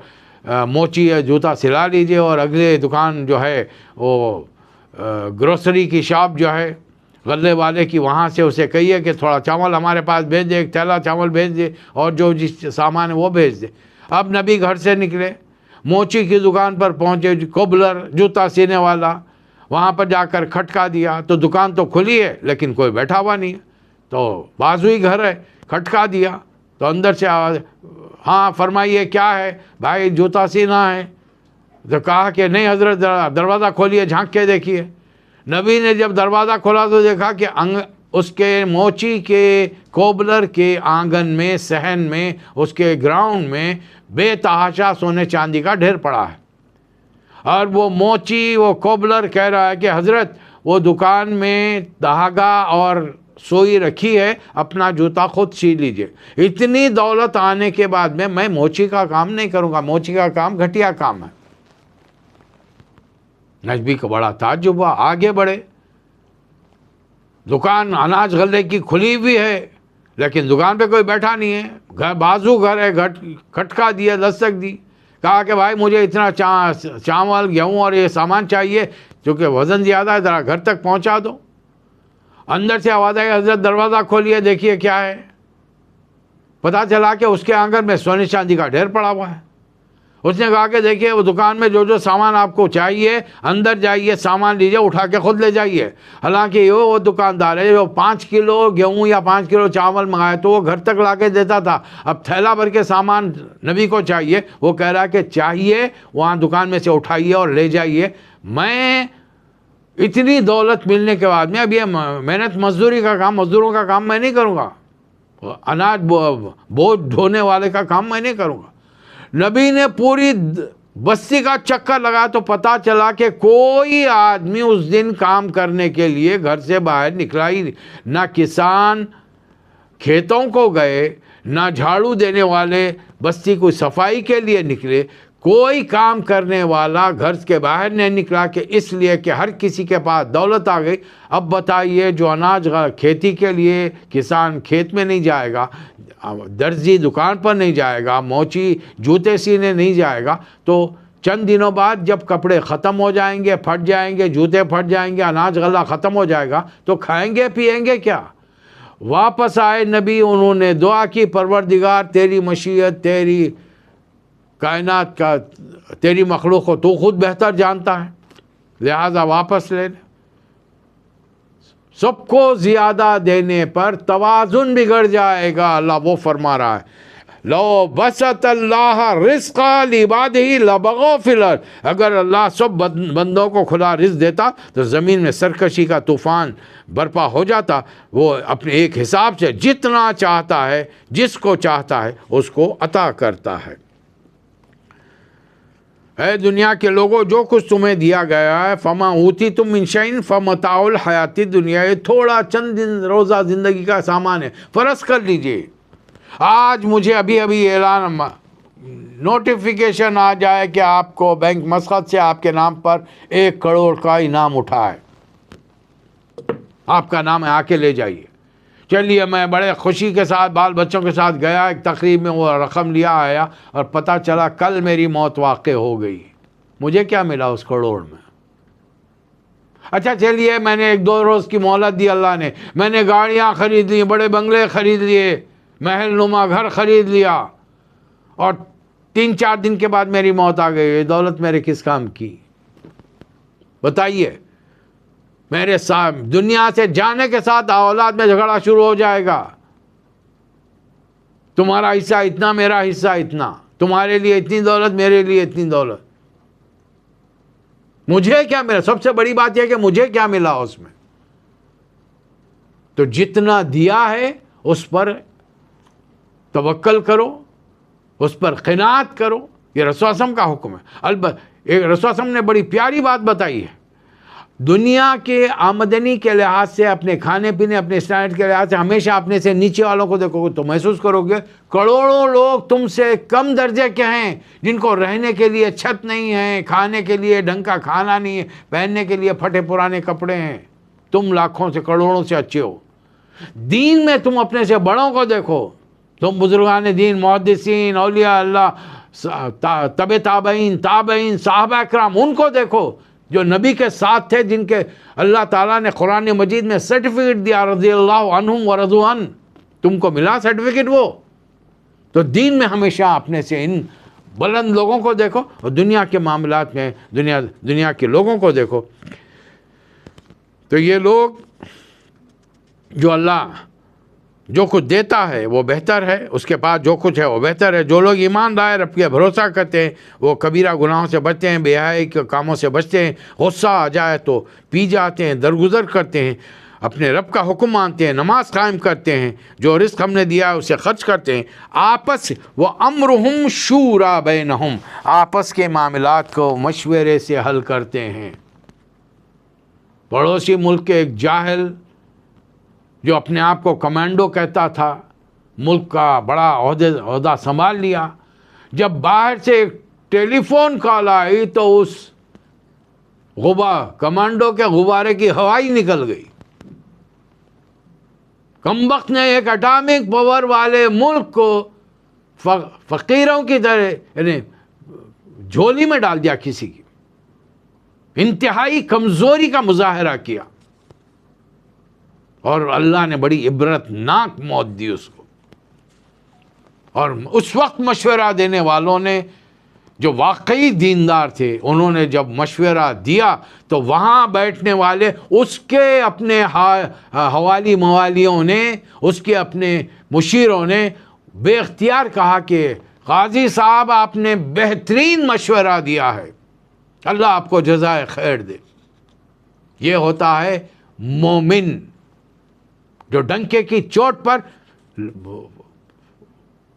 Speaker 1: موچی ہے جوتا سلا لیجئے، اور اگلے دکان جو ہے وہ گروسری کی شاپ جو ہے غلے والے کی، وہاں سے اسے کہیے کہ تھوڑا چاول ہمارے پاس بھیج دے، ایک تھیلا چاول بھیج دے، اور جو جس سامان ہے وہ بھیج دے۔ اب نبی گھر سے نکلے، موچی کی دکان پر پہنچے، کوبلر جوتا سینے والا، وہاں پر جا کر کھٹکا دیا تو دکان تو کھلی ہے لیکن کوئی بیٹھا ہوا نہیں ہے، تو بازوئی گھر ہے، کھٹکا دیا تو اندر سے آواز ہاں فرمائیے کیا ہے بھائی، جوتا سینا ہے؟ تو کہا کہ نہیں حضرت دروازہ کھولیے، جھانک کے دیکھیے۔ نبی نے جب دروازہ کھولا تو دیکھا کہ اس کے موچی کے کوبلر کے آنگن میں، صحن میں، اس کے گراؤنڈ میں بے تحاشا سونے چاندی کا ڈھیر پڑا ہے، اور وہ موچی، وہ کوبلر کہہ رہا ہے کہ حضرت وہ دکان میں دھاگا اور سوئی رکھی ہے، اپنا جوتا خود سی لیجئے۔ اتنی دولت آنے کے بعد میں موچی کا کام نہیں کروں گا، موچی کا کام گھٹیا کام ہے۔ نبی کو بڑا تعجب ہوا، آگے بڑھے، دکان اناج غلے کی کھلی ہوئی ہے لیکن دکان پہ کوئی بیٹھا نہیں ہے، بازو گھر ہے، کھٹکا دیا، دستک دی، کہا کہ بھائی مجھے اتنا چاول گیہوں اور یہ سامان چاہیے چونکہ وزن زیادہ ہے، ذرا گھر تک پہنچا دو۔ اندر سے آواز آئی حضرت دروازہ کھولیے دیکھیے کیا ہے۔ پتہ چلا کہ اس کے آنگن میں سونے چاندی کا ڈھیر پڑا ہوا ہے۔ اس نے کہا کہ دیکھیے وہ دکان میں جو سامان آپ کو چاہیے اندر جائیے، سامان لیجیے، اٹھا کے خود لے جائیے۔ حالانکہ وہ دکاندار ہے جو 5 کلو گیہوں یا 5 کلو چاول منگائے تو وہ گھر تک لا کے دیتا تھا، اب تھیلا بھر کے سامان نبی کو چاہیے، وہ کہہ رہا ہے کہ چاہیے وہاں دکان میں سے اٹھائیے اور لے جائیے۔ میں اتنی دولت ملنے کے بعد میں اب یہ محنت مزدوری کا کام، مزدوروں کا کام میں نہیں کروں گا، اناج بوجھ ڈھونے والے کا کام میں نہیں کروں گا۔ نبی نے پوری بستی کا چکر لگا تو پتا چلا کہ کوئی آدمی اس دن کام کرنے کے لیے گھر سے باہر نکلا ہی نہیں. نہ کسان کھیتوں کو گئے، نہ جھاڑو دینے والے بستی کو صفائی کے لیے نکلے، کوئی کام کرنے والا گھر کے باہر نہیں نکلا، کہ اس لیے کہ ہر کسی کے پاس دولت آ گئی. اب بتائیے، جو اناج کھیتی کے لیے کسان کھیت میں نہیں جائے گا، درزی دکان پر نہیں جائے گا، موچی جوتے سینے نہیں جائے گا، تو چند دنوں بعد جب کپڑے ختم ہو جائیں گے، پھٹ جائیں گے، جوتے پھٹ جائیں گے، اناج غلہ ختم ہو جائے گا، تو کھائیں گے پیئیں گے کیا؟ واپس آئے نبی، انہوں نے دعا کی، پروردگار تیری مشیت، تیری کائنات کا، تیری مخلوق کو تو خود بہتر جانتا ہے، لہذا واپس لے لے. سب کو زیادہ دینے پر توازن بگڑ جائے گا. اللہ وہ فرما رہا ہے، لو بسط اللہ رزق لعبادہ لبغوا فی الارض، اگر اللہ سب بندوں کو کھلا رزق دیتا تو زمین میں سرکشی کا طوفان برپا ہو جاتا. وہ اپنے ایک حساب سے جتنا چاہتا ہے، جس کو چاہتا ہے اس کو عطا کرتا ہے. اے دنیا کے لوگوں، جو کچھ تمہیں دیا گیا ہے، فما اوتیتم من شیء فمتاع الحیات الدنیا، یہ تھوڑا چند دن روزہ زندگی کا سامان ہے. فرض کر لیجئے آج مجھے ابھی اعلان نوٹیفیکیشن آ جائے کہ آپ کو بینک مسقط سے آپ کے نام پر 1 کروڑ کا انعام اٹھا ہے، آپ کا نام ہے، آ کے لے جائیے. چلیے میں بڑے خوشی کے ساتھ بال بچوں کے ساتھ گیا، ایک تقریب میں وہ رقم لیا آیا، اور پتہ چلا کل میری موت واقع ہو گئی. مجھے کیا ملا اس کروڑ میں؟ اچھا چلیے میں نے 1-2 روز کی مہلت دی اللہ نے، میں نے گاڑیاں خرید لی، بڑے بنگلے خرید لیے، محل نما گھر خرید لیا، اور 3-4 دن کے بعد میری موت آ گئی. یہ دولت میرے کس کام کی؟ بتائیے. میرے ساتھ دنیا سے جانے کے ساتھ اولاد میں جھگڑا شروع ہو جائے گا. تمہارا حصہ اتنا، میرا حصہ اتنا، تمہارے لیے اتنی دولت، میرے لیے اتنی دولت. مجھے کیا ملا؟ سب سے بڑی بات یہ کہ مجھے کیا ملا اس میں؟ تو جتنا دیا ہے اس پر توکل کرو، اس پر قناعت کرو. یہ رسول اعظم کا حکم ہے. البتہ ایک رسول اعظم نے بڑی پیاری بات بتائی ہے، دنیا کے آمدنی کے لحاظ سے، اپنے کھانے پینے، اپنے اسٹینڈرڈ کے لحاظ سے ہمیشہ اپنے سے نیچے والوں کو دیکھو گے تو محسوس کرو گے کروڑوں لوگ تم سے کم درجے کے ہیں، جن کو رہنے کے لیے چھت نہیں ہے، کھانے کے لیے ڈھنگ کا کھانا نہیں ہے، پہننے کے لیے پھٹے پرانے کپڑے ہیں. تم لاکھوں سے، کروڑوں سے اچھے ہو. دین میں تم اپنے سے بڑوں کو دیکھو، تم بزرگان دین، محدثین، اولیاء اللہ، تابعین، صحابہ اکرام، ان کو دیکھو جو نبی کے ساتھ تھے، جن کے اللہ تعالیٰ نے قرآن مجید میں سرٹیفکیٹ دیا، رضی اللہ عنہم ورضوا عنہ. تم کو ملا سرٹیفکیٹ وہ؟ تو دین میں ہمیشہ اپنے سے ان بلند لوگوں کو دیکھو، اور دنیا کے معاملات میں دنیا کے لوگوں کو دیکھو. تو یہ لوگ، جو اللہ جو کچھ دیتا ہے وہ بہتر ہے، اس کے پاس جو کچھ ہے وہ بہتر ہے. جو لوگ ایمان لائے، رب پہ بھروسہ کرتے ہیں، وہ کبیرہ گناہوں سے بچتے ہیں، بے حیائی کے کاموں سے بچتے ہیں، غصہ آ جائے تو پی جاتے ہیں، درگزر کرتے ہیں، اپنے رب کا حکم مانتے ہیں، نماز قائم کرتے ہیں، جو رزق ہم نے دیا ہے اسے خرچ کرتے ہیں. آپس وہ امرہم شورا بینہم، آپس کے معاملات کو مشورے سے حل کرتے ہیں. پڑوسی ملک کے ایک جاہل جو اپنے آپ کو کمانڈو کہتا تھا، ملک کا بڑا عہدہ سنبھال لیا، جب باہر سے ایک ٹیلی فون کال آئی تو اس کمانڈو کے غبارے کی ہوائی نکل گئی. کمبخت نے ایک اٹامک پاور والے ملک کو فقیروں کی طرح، یعنی جھولی میں ڈال دیا کسی کی. انتہائی کمزوری کا مظاہرہ کیا، اور اللہ نے بڑی عبرت ناک موت دی اس کو. اور اس وقت مشورہ دینے والوں نے، جو واقعی دیندار تھے، انہوں نے جب مشورہ دیا تو وہاں بیٹھنے والے اس کے اپنے حوالی موالیوں نے، اس کے اپنے مشیروں نے بے اختیار کہا کہ قاضی صاحب آپ نے بہترین مشورہ دیا ہے، اللہ آپ کو جزائے خیر دے. یہ ہوتا ہے مومن، جو ڈنکے کی چوٹ پر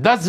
Speaker 1: 10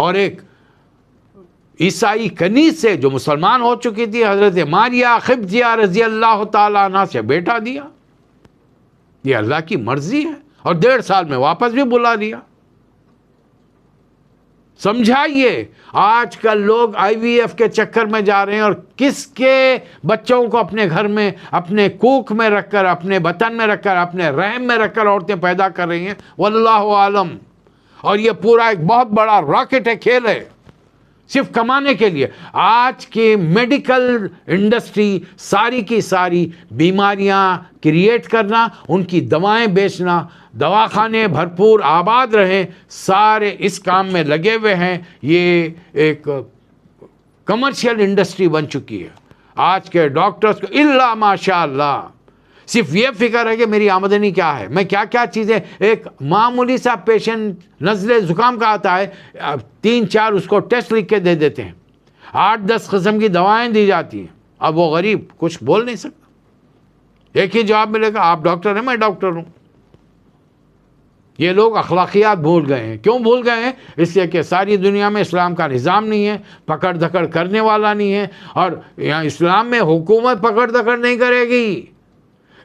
Speaker 1: اور ایک عیسائی کنیز سے جو مسلمان ہو چکی تھی، حضرت ماریہ خبطیہ رضی اللہ تعالیٰ عنہ سے بیٹا دیا. یہ اللہ کی مرضی ہے، اور 1.5 سال میں واپس بھی بلا لیا. سمجھائیے آج کل لوگ آئی وی ایف کے چکر میں جا رہے ہیں، اور کس کے بچوں کو اپنے گھر میں، اپنے کوکھ میں رکھ کر، اپنے بطن میں رکھ کر، اپنے رحم میں رکھ کر عورتیں پیدا کر رہی ہیں، واللہ عالم. اور یہ پورا ایک بہت بڑا راکٹ ہے، کھیل ہے، صرف کمانے کے لیے. آج کی میڈیکل انڈسٹری ساری کی ساری بیماریاں کریٹ کرنا، ان کی دوائیں بیچنا، دواخانے بھرپور آباد رہیں، سارے اس کام میں لگے ہوئے ہیں. یہ ایک کمرشل انڈسٹری بن چکی ہے. آج کے ڈاکٹرز کو الا ماشاء اللہ صرف یہ فکر ہے کہ میری آمدنی کیا ہے، میں کیا کیا چیزیں. ایک معمولی سا پیشنٹ نزلے زکام کا آتا ہے، 3-4 اس کو ٹیسٹ لکھ کے دے دیتے ہیں، 8-10 قسم کی دوائیں دی جاتی ہیں. اب وہ غریب کچھ بول نہیں سکتا. ایک ہی جواب ملے گا، آپ ڈاکٹر ہیں، میں ڈاکٹر ہوں. یہ لوگ اخلاقیات بھول گئے ہیں. کیوں بھول گئے ہیں؟ اس لیے کہ ساری دنیا میں اسلام کا نظام نہیں ہے، پکڑ دھکڑ کرنے والا نہیں ہے. اور یہاں اسلام میں حکومت پکڑ دھکڑ نہیں کرے گی.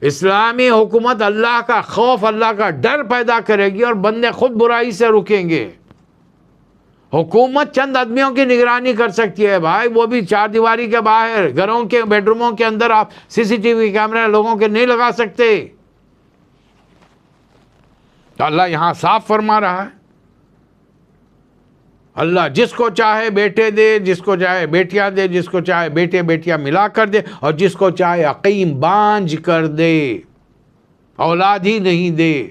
Speaker 1: اسلامی حکومت اللہ کا خوف، اللہ کا ڈر پیدا کرے گی، اور بندے خود برائی سے رکیں گے. حکومت چند آدمیوں کی نگرانی کر سکتی ہے بھائی، وہ بھی 4 دیواری کے باہر، گھروں کے بیڈ روموں کے اندر آپ CCTV کیمرے لوگوں کے نہیں لگا سکتے. تو اللہ یہاں صاف فرما رہا ہے، اللہ جس کو چاہے بیٹے دے، جس کو چاہے بیٹیاں دے، جس کو چاہے بیٹے بیٹیاں ملا کر دے، اور جس کو چاہے عقیم بانجھ کر دے، اولاد ہی نہیں دے.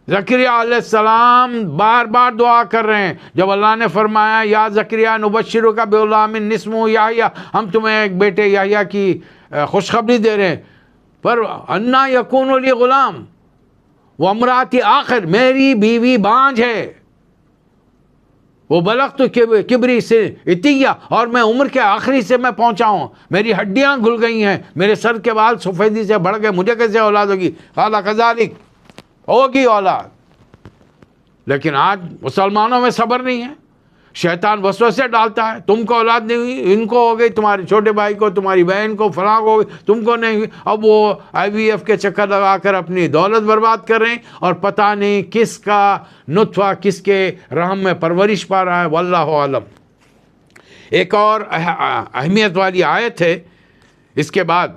Speaker 1: زکریا علیہ السلام بار بار دعا کر رہے ہیں. جب اللہ نے فرمایا یا زکریا نبشرک بغلام اسمہ یحییٰ، ہم تمہیں ایک بیٹے یحییٰ کی خوشخبری دے رہے ہیں، پر انا یکون لی غلام وامراتی آخر، میری بیوی بانجھ ہے، وہ بلغت کبری سے عتیہ، اور میں عمر کے آخری سے میں پہنچا ہوں، میری ہڈیاں گل گئی ہیں، میرے سر کے بال سفیدی سے بڑھ گئے، مجھے کیسے اولاد ہوگی؟ قال کذالک، ہوگی اولاد. لیکن آج مسلمانوں میں صبر نہیں ہے. شیطان وسوسے ڈالتا ہے، تم کو اولاد نہیں ہوئی، ان کو ہو گئی، تمہارے چھوٹے بھائی کو، تمہاری بہن کو، فلاں کو ہو گئی، تم کو نہیں ہوئی. اب وہ آئی وی ایف کے چکر لگا کر اپنی دولت برباد کر رہے ہیں، اور پتہ نہیں کس کا نطفہ کس کے رحم میں پرورش پا رہا ہے. واللہ عالم. ایک اور اہمیت والی آیت ہے اس کے بعد،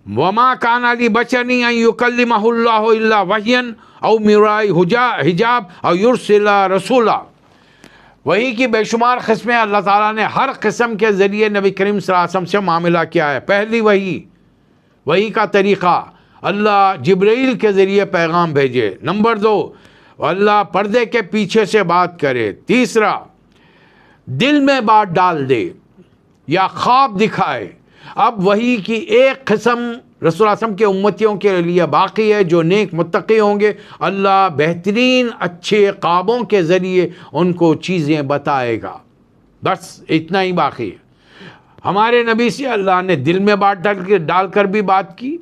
Speaker 1: وما کان لبشر ان یکلمہ اللہ الا وحیا او من وراء حجاب او یرسل رسولا. وحی کی بے شمار قسمیں اللہ تعالیٰ نے ہر قسم کے ذریعے نبی کریم صلی اللہ علیہ وسلم سے معاملہ کیا ہے. پہلی وحی کا طریقہ، اللہ جبرائیل کے ذریعے پیغام بھیجے. نمبر 2، اللہ پردے کے پیچھے سے بات کرے. تیسرا، دل میں بات ڈال دے یا خواب دکھائے. اب وحی کی ایک قسم رسول اللہ علیہ وسلم کے امتیوں کے لیے باقی ہے، جو نیک متقی ہوں گے، اللہ بہترین اچھے خوابوں کے ذریعے ان کو چیزیں بتائے گا. بس اتنا ہی باقی ہے. ہمارے نبی سے اللہ نے دل میں بات ڈال کر بھی بات کی،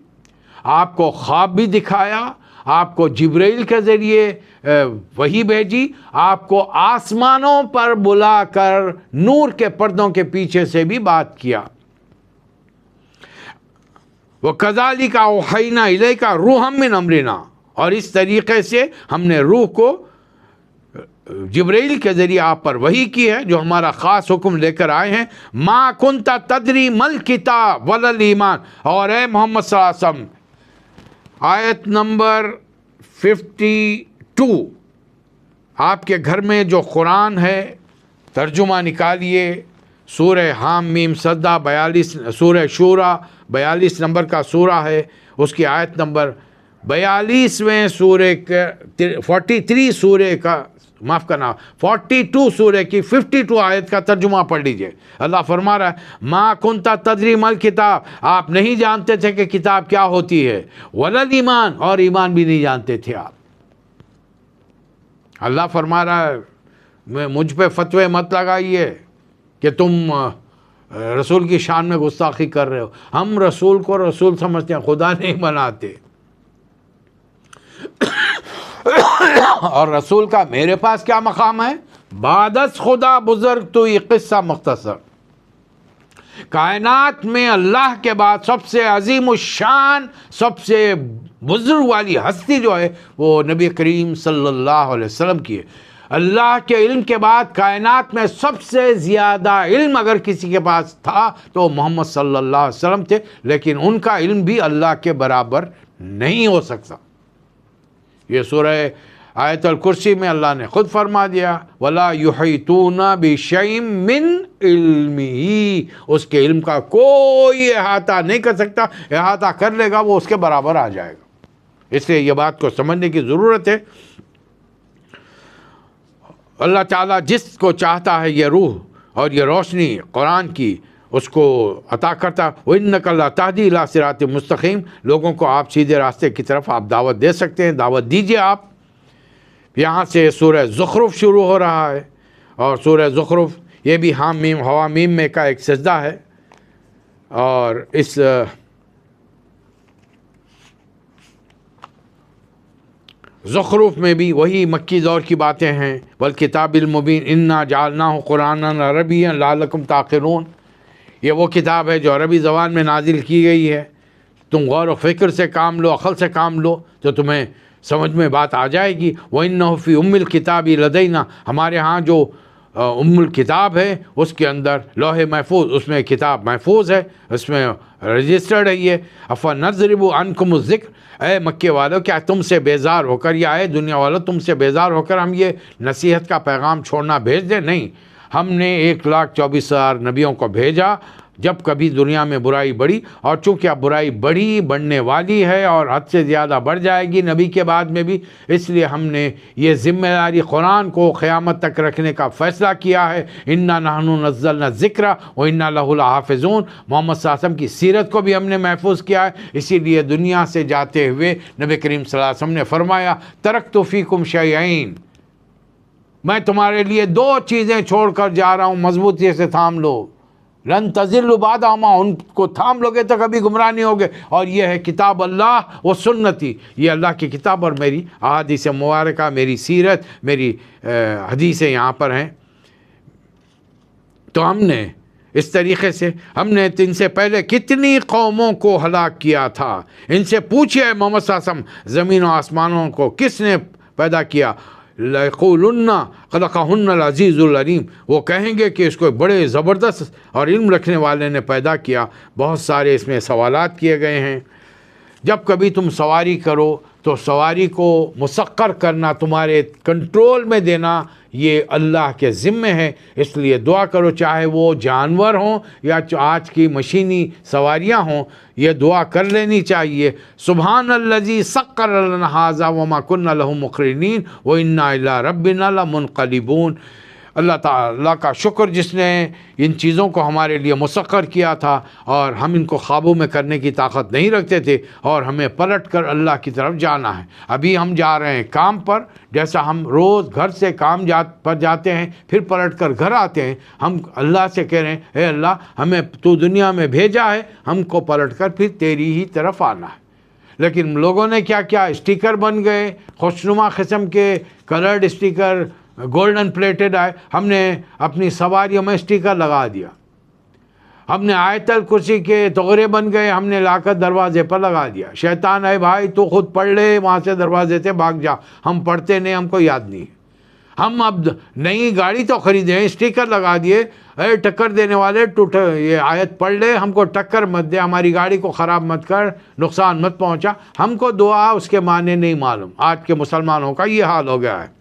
Speaker 1: آپ کو خواب بھی دکھایا، آپ کو جبرائیل کے ذریعے وحی بھیجی، آپ کو آسمانوں پر بلا کر نور کے پردوں کے پیچھے سے بھی بات کیا. وَكَذَلِكَ أَوْحَيْنَا إِلَيْكَ رُوحًا مِّنْ أَمْرِنَا، اور اس طریقے سے ہم نے روح کو جبرائیل کے ذریعے آپ پر وحی کی ہے، جو ہمارا خاص حکم لے کر آئے ہیں. مَا كُنْتَ تَدْرِي مَا الْكِتَابُ وَلَا الْإِيمَانُ. اور اے محمد صلی اللہ علیہ وسلم، آیت نمبر 52، آپ کے گھر میں جو قرآن ہے ترجمہ نکالیے. سورہ حام میم صدہ 42، سورہ شورى 42 نمبر کا سورہ ہے، اس کی آیت نمبر 42ویں سورہ کے 43 سورہ کا، معاف کرنا 42 سورہ کی 52 آیت کا ترجمہ پڑھ لیجئے. اللہ فرما رہا ہے ما کنت تدری مل کتاب، آپ نہیں جانتے تھے کہ کتاب کیا ہوتی ہے، ولل ایمان، اور ایمان بھی نہیں جانتے تھے آپ. اللہ فرما رہا ہے مجھ پہ فتوے مت لگائیے کہ تم رسول کی شان میں گستاخی کر رہے ہو. ہم رسول کو رسول سمجھتے ہیں، خدا نہیں بناتے. اور رسول کا میرے پاس کیا مقام ہے؟ بعد از خدا بزرگ تو یہ قصہ مختصر، کائنات میں اللہ کے بعد سب سے عظیم الشان، سب سے بزرگ والی ہستی جو ہے وہ نبی کریم صلی اللہ علیہ وسلم کی ہے۔ اللہ کے علم کے بعد کائنات میں سب سے زیادہ علم اگر کسی کے پاس تھا تو محمد صلی اللہ علیہ وسلم تھے، لیکن ان کا علم بھی اللہ کے برابر نہیں ہو سکتا۔ یہ سورہ آیت الکرسی میں اللہ نے خود فرما دیا، وَلَا يُحِيطُونَ بِشَيْءٍ مِّن عِلْمِهِ، اس کے علم کا کوئی احاطہ نہیں کر سکتا، احاطہ کر لے گا وہ اس کے برابر آ جائے گا۔ اس لیے یہ بات کو سمجھنے کی ضرورت ہے۔ اللہ تعالیٰ جس کو چاہتا ہے یہ روح اور یہ روشنی قرآن کی اس کو عطا کرتا۔ وَإِنَّكَ لَتَهْدِي إِلَىٰ صِرَاطٍ مُسْتَقِيمٍ، لوگوں کو آپ سیدھے راستے کی طرف آپ دعوت دے سکتے ہیں، دعوت دیجئے آپ۔ یہاں سے سورہ زخرف شروع ہو رہا ہے، اور سورہ زخرف یہ بھی حام میم ہوا میم میں کا ایک سجدہ ہے، اور اس زخرف میں بھی وہی مکی دور کی باتیں ہیں۔ والکتاب المبین انا جعلناہ قرآنا عربیا لعلکم تعقلون، یہ وہ کتاب ہے جو عربی زبان میں نازل کی گئی ہے، تم غور و فکر سے کام لو، عقل سے کام لو تو تمہیں سمجھ میں بات آ جائے گی۔ وَإِنَّهُ فِي أُمِّ الْكِتَابِ لَدَيْنَا، ہمارے ہاں جو الکتاب ہے اس کے اندر لوح محفوظ، اس میں کتاب محفوظ ہے، اس میں رجسٹرڈ ہے یہ۔ أَفَنَضْرِبُ عَنْكُمُ الذِّكْرَ، اے مکے والو کیا تم سے بیزار ہو کر، یا اے دنیا والو تم سے بیزار ہو کر ہم یہ نصیحت کا پیغام چھوڑنا بھیج دیں؟ نہیں، ہم نے 1,24,000 نبیوں کو بھیجا جب کبھی دنیا میں برائی بڑھی، اور چونکہ اب برائی بڑھی، بڑھنے والی ہے اور حد سے زیادہ بڑھ جائے گی نبی کے بعد میں بھی، اس لیے ہم نے یہ ذمہ داری قرآن کو قیامت تک رکھنے کا فیصلہ کیا ہے۔ اِنَّا نَحْنُ نَزَّلْنَا الذِّكْرَ وَإِنَّا لَهُ لَحَافِظُونَ، محمد صلی اللہ علیہ وسلم کی سیرت کو بھی ہم نے محفوظ کیا ہے، اسی لیے دنیا سے جاتے ہوئے نبی کریم صلی اللہ علیہ وسلم نے فرمایا ترکت فیکم شیئین، میں تمہارے لیے 2 چیزیں چھوڑ کر جا رہا ہوں، مضبوطی سے تھام لو، لن تضلوا بعد ما، ان کو تھام لوگے تو کبھی گمراہ نہیں ہوگے، اور یہ ہے کتاب اللہ و سنتی، یہ اللہ کی کتاب اور میری احادیث مبارکہ، میری سیرت، میری حدیثیں یہاں پر ہیں۔ تو ہم نے اس طریقے سے ہم نے ان سے پہلے کتنی قوموں کو ہلاک کیا تھا، ان سے پوچھئے محمد صلی اللہ علیہ وسلم زمین و آسمانوں کو کس نے پیدا کیا، لَيَقُولُنَّ خَلَقَهُنَّ الْعَزِيزُ الْعَلِيمُ، وہ کہیں گے کہ اس کو بڑے زبردست اور علم رکھنے والے نے پیدا کیا۔ بہت سارے اس میں سوالات کیے گئے ہیں۔ جب کبھی تم سواری کرو تو سواری کو مسخر کرنا، تمہارے کنٹرول میں دینا، یہ اللہ کے ذمے ہے، اس لیے دعا کرو، چاہے وہ جانور ہوں یا آج کی مشینی سواریاں ہوں، یہ دعا کر لینی چاہیے۔ سبحان الذی سخر لنا ھذا وما كنا له مقرنین وانا الی ربنا لمنقلبون، اللہ تعالیٰ کا شکر جس نے ان چیزوں کو ہمارے لیے مسخر کیا تھا، اور ہم ان کو قابو میں کرنے کی طاقت نہیں رکھتے تھے، اور ہمیں پلٹ کر اللہ کی طرف جانا ہے۔ ابھی ہم جا رہے ہیں کام پر، جیسا ہم روز گھر سے کام پر جاتے ہیں پھر پلٹ کر گھر آتے ہیں، ہم اللہ سے کہہ رہے ہیں اے اللہ ہمیں تو دنیا میں بھیجا ہے، ہم کو پلٹ کر پھر تیری ہی طرف آنا ہے۔ لیکن لوگوں نے کیا کیا، اسٹیکر بن گئے، خوشنما قسم کے کلرڈ اسٹیکر، گولڈن پلیٹڈ آئے، ہم نے اپنی سواریوں میں اسٹیکر لگا دیا۔ ہم نے آیت الکرسی کے تغرے بن گئے، ہم نے لا کر دروازے پر لگا دیا۔ شیطان ہے بھائی تو خود پڑھ لے، وہاں سے دروازے سے بھاگ جا، ہم پڑھتے نہیں، ہم کو یاد نہیں۔ ہم اب نئی گاڑی تو خریدے ہیں، اسٹیکر لگا دیے، اے ٹکر دینے والے یہ آیت پڑھ لے، ہم کو ٹکر مت دے، ہماری گاڑی کو خراب مت کر، نقصان مت پہنچا۔ ہم کو دعا اس کے معنی نہیں معلوم۔ آج کے مسلمانوں کا یہ حال ہو گیا ہے۔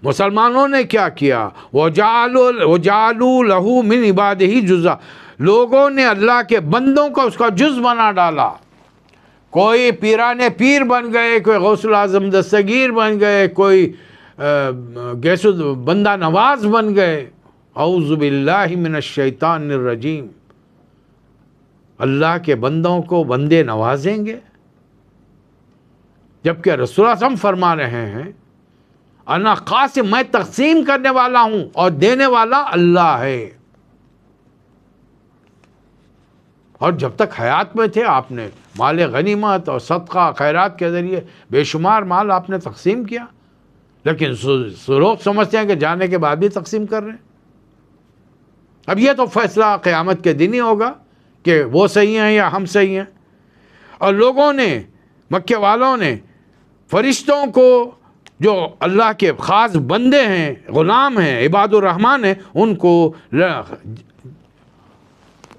Speaker 1: مسلمانوں نے کیا کیا، وَجَعَلُوا لَهُ مِنْ عِبَادِهِ جُزْءًا، لوگوں نے اللہ کے بندوں کو اس کا جز بنا ڈالا۔ کوئی پیران پیر بن گئے، کوئی غوث الاعظم دستگیر بن گئے، کوئی بندہ نواز بن گئے۔ اعوذ باللہ من الشیطان الرجیم، اللہ کے بندوں کو بندے نوازیں گے، جبکہ رسول اللہ صلی اللہ علیہ وسلم فرما رہے ہیں انا قاسم، میں تقسیم کرنے والا ہوں اور دینے والا اللہ ہے۔ اور جب تک حیات میں تھے آپ نے مال غنیمت اور صدقہ خیرات کے ذریعے بے شمار مال آپ نے تقسیم کیا، لیکن لوگ سمجھتے ہیں کہ جانے کے بعد بھی تقسیم کر رہے ہیں۔ اب یہ تو فیصلہ قیامت کے دن ہی ہوگا کہ وہ صحیح ہیں یا ہم صحیح ہیں۔ اور لوگوں نے، مکے والوں نے فرشتوں کو، جو اللہ کے خاص بندے ہیں، غلام ہیں، عباد الرحمن ہیں،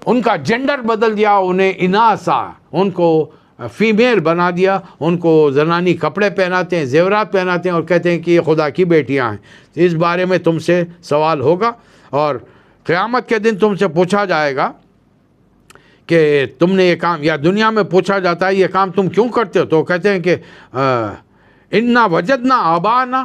Speaker 1: ان کا جنڈر بدل دیا، انہیں اناسا، ان کو فیمیل بنا دیا، ان کو زنانی کپڑے پہناتے ہیں، زیورات پہناتے ہیں اور کہتے ہیں کہ یہ خدا کی بیٹیاں ہیں۔ اس بارے میں تم سے سوال ہوگا اور قیامت کے دن تم سے پوچھا جائے گا کہ تم نے یہ کام، یا دنیا میں پوچھا جاتا ہے یہ کام تم کیوں کرتے ہو، تو کہتے ہیں کہ انا وجدنا آبانا،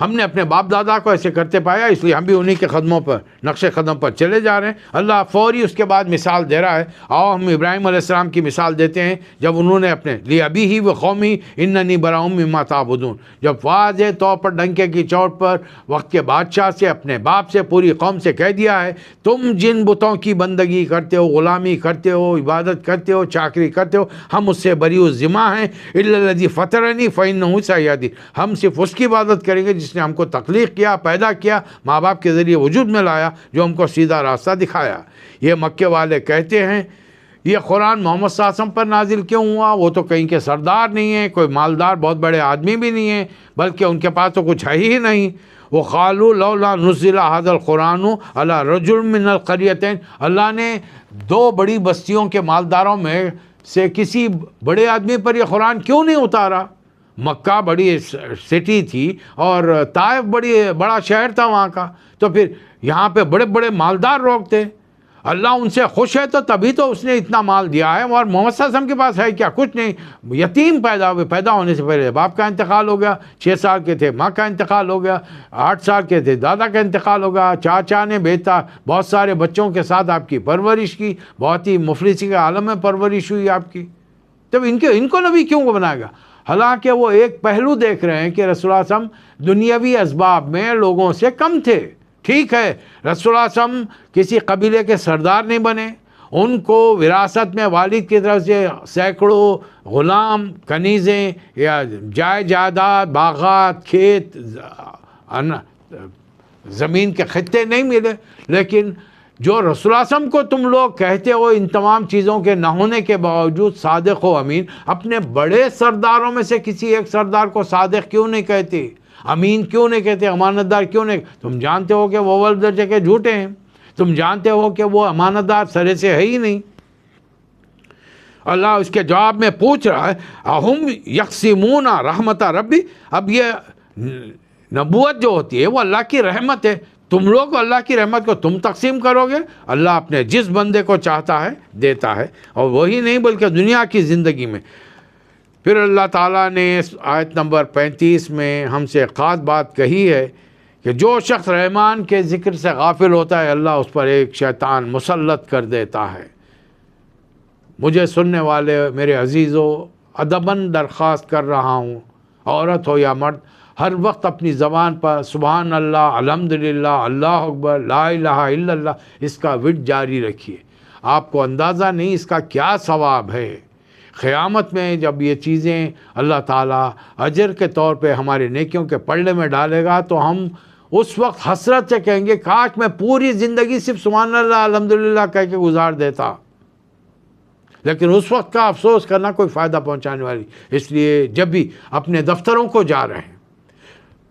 Speaker 1: ہم نے اپنے باپ دادا کو ایسے کرتے پایا، اس لیے ہم بھی انہی کے قدموں پر، نقش قدم پر چلے جا رہے ہیں۔ اللہ فوری اس کے بعد مثال دے رہا ہے۔ آؤ ہم ابراہیم علیہ السلام کی مثال دیتے ہیں، جب انہوں نے اپنے لِأَبِيهِ وَقَوْمِهِ إِنَّنِي بَرَأٌ مِّمَّا تَعْبُدُونَ، جب واضح طور پر ڈنکے کی چوٹ پر وقت کے بادشاہ سے، اپنے باپ سے، پوری قوم سے کہہ دیا ہے، تم جن بتوں کی بندگی کرتے ہو، غلامی کرتے ہو، عبادت کرتے ہو، چاکری کرتے ہو، ہم اس سے بری و ذمہ ہیں۔ إِلَّا الَّذِي فَطَرَنِي فَإِنَّهُ سَيَهْدِينِ، ہم صرف اس کی عبادت کریں گے جس نے ہم کو تخلیق کیا، پیدا کیا، ماں باپ کے ذریعے وجود میں لایا، جو ہم کو سیدھا راستہ دکھایا۔ یہ مکے والے کہتے ہیں یہ قرآن محمد صلی اللہ علیہ وسلم پر نازل کیوں ہوا؟ وہ تو کہیں کے سردار نہیں ہیں، کوئی مالدار بہت بڑے آدمی بھی نہیں ہیں، بلکہ ان کے پاس تو کچھ ہے ہی نہیں۔ وَقَالُوا لَوْلَا نُزِّلَ هَذَا الْقُرْآنُ عَلَىٰ رَجُلٍ مِّنَ الْقَرْيَتَيْنِ، اللہ نے دو بڑی بستیوں کے مالداروں میں سے کسی بڑے آدمی پر یہ قرآن کیوں نہیں اتارا؟ مکہ بڑی سٹی تھی اور طائف بڑا شہر تھا وہاں کا، تو پھر یہاں پہ بڑے بڑے مالدار لوگ تھے، اللہ ان سے خوش ہے تو تبھی تو اس نے اتنا مال دیا ہے۔ اور محمد صلی اللہ علیہ وسلم کے پاس ہے کیا؟ کچھ نہیں، یتیم پیدا ہونے سے پہلے باپ کا انتقال ہو گیا، 6 سال کے تھے ماں کا انتقال ہو گیا، 8 سال کے تھے دادا کا انتقال ہو گیا، چاچا نے بیٹا بہت سارے بچوں کے ساتھ آپ کی پرورش کی، بہت ہی مفلسی کے عالم میں پرورش ہوئی آپ کی، تب ان کو نبی کیوں بنائے گا؟ حالانکہ وہ ایک پہلو دیکھ رہے ہیں کہ رسول اللہ صلی اللہ علیہ وسلم دنیاوی اسباب میں لوگوں سے کم تھے۔ ٹھیک ہے، رسول اللہ صلی اللہ علیہ وسلم کسی قبیلے کے سردار نہیں بنے، ان کو وراثت میں والد کی طرف سے سینکڑوں غلام، کنیزیں یا جائیداد، باغات، کھیت، زمین کے خطے نہیں ملے، لیکن جو رسول اللہ صلی اللہ علیہ وسلم کو تم لوگ کہتے ہو ان تمام چیزوں کے نہ ہونے کے باوجود صادق و امین، اپنے بڑے سرداروں میں سے کسی ایک سردار کو صادق کیوں نہیں کہتے، امین کیوں نہیں کہتے، امانت دار کیوں نہیں؟ تم جانتے ہو کہ وہ اول درجے کے جھوٹے ہیں، تم جانتے ہو کہ وہ امانت دار سرے سے ہے ہی نہیں۔ اللہ اس کے جواب میں پوچھ رہا ہے اہم یقسمون رحمت ربی، اب یہ نبوت جو ہوتی ہے وہ اللہ کی رحمت ہے، تم لوگ اللہ کی رحمت کو تم تقسیم کرو گے؟ اللہ اپنے جس بندے کو چاہتا ہے دیتا ہے، اور وہی نہیں بلکہ دنیا کی زندگی میں۔ پھر اللہ تعالیٰ نے آیت نمبر 35 میں ہم سے ایک خاص بات کہی ہے کہ جو شخص رحمان کے ذکر سے غافل ہوتا ہے اللہ اس پر ایک شیطان مسلط کر دیتا ہے۔ مجھے سننے والے میرے عزیزو، ادباً درخواست کر رہا ہوں، عورت ہو یا مرد، ہر وقت اپنی زبان پر سبحان اللہ، الحمدللہ، اللہ اکبر، لا الہ الا اللہ، اس کا ورد جاری رکھیے۔ آپ کو اندازہ نہیں اس کا کیا ثواب ہے۔ قیامت میں جب یہ چیزیں اللہ تعالیٰ اجر کے طور پہ ہمارے نیکیوں کے پلڑے میں ڈالے گا تو ہم اس وقت حسرت سے کہیں گے کاش میں پوری زندگی صرف سبحان اللہ الحمدللہ کہہ کے گزار دیتا، لیکن اس وقت کا افسوس کرنا کوئی فائدہ پہنچانے والی۔ اس لیے جب بھی اپنے دفتروں کو جا رہے ہیں،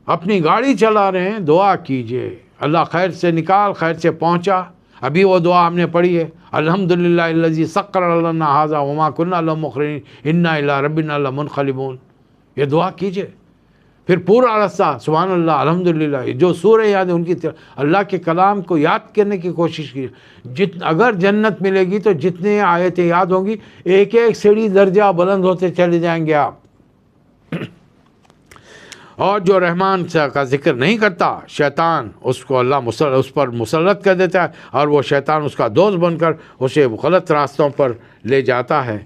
Speaker 1: اپنی گاڑی چلا رہے ہیں، دعا کیجئے اللہ خیر سے نکال، خیر سے پہنچا۔ ابھی وہ دعا ہم نے پڑھی ہے، الحمدللہ الذی سخر لنا ھذا وما کنا لہ مقرنین انا الی ربنا لمنقلبون، یہ دعا کیجئے۔ پھر پورا رستہ سبحان اللہ الحمدللہ، جو سورہ یاد ہے ان کی اللہ کے کلام کو یاد کرنے کی کوشش کیجئے۔ اگر جنت ملے گی تو جتنے آیتیں یاد ہوں گی، ایک ایک سیڑھی درجہ بلند ہوتے چلے جائیں گے آپ۔ اور جو رحمان کا ذکر نہیں کرتا، شیطان اس کو اللہ اس پر مسلط کر دیتا ہے، اور وہ شیطان اس کا دوست بن کر اسے غلط راستوں پر لے جاتا ہے۔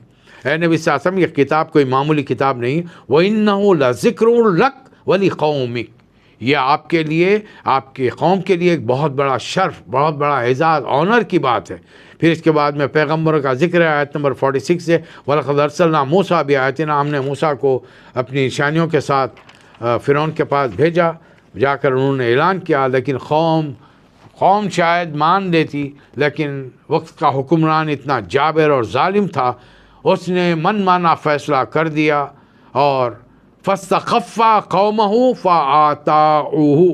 Speaker 1: اے نبی صلی اللہ علیہ وسلم، یہ کتاب کوئی معمولی کتاب نہیں، وَإِنَّهُ لَذِكْرٌ لَكَ وَلِقَوْمِكَ، یہ آپ کے لیے، آپ کی قوم کے لیے ایک بہت بڑا شرف، بہت بڑا اعزاز، آنر کی بات ہے۔ پھر اس کے بعد میں پیغمبر کا ذکر ہے، آیت نمبر 46 سے وَلَقَدْ أَرْسَلْنَا مُوسَىٰ بِآیَاتِنَا، ہم نے موسیٰ کو اپنی نشانیوں کے ساتھ فرعون کے پاس بھیجا، جا کر انہوں نے اعلان کیا، لیکن قوم شاید مان لیتی، لیکن وقت کا حکمران اتنا جابر اور ظالم تھا، اس نے من مانا فیصلہ کر دیا اور فاستخف قومہ فاطاعوہ،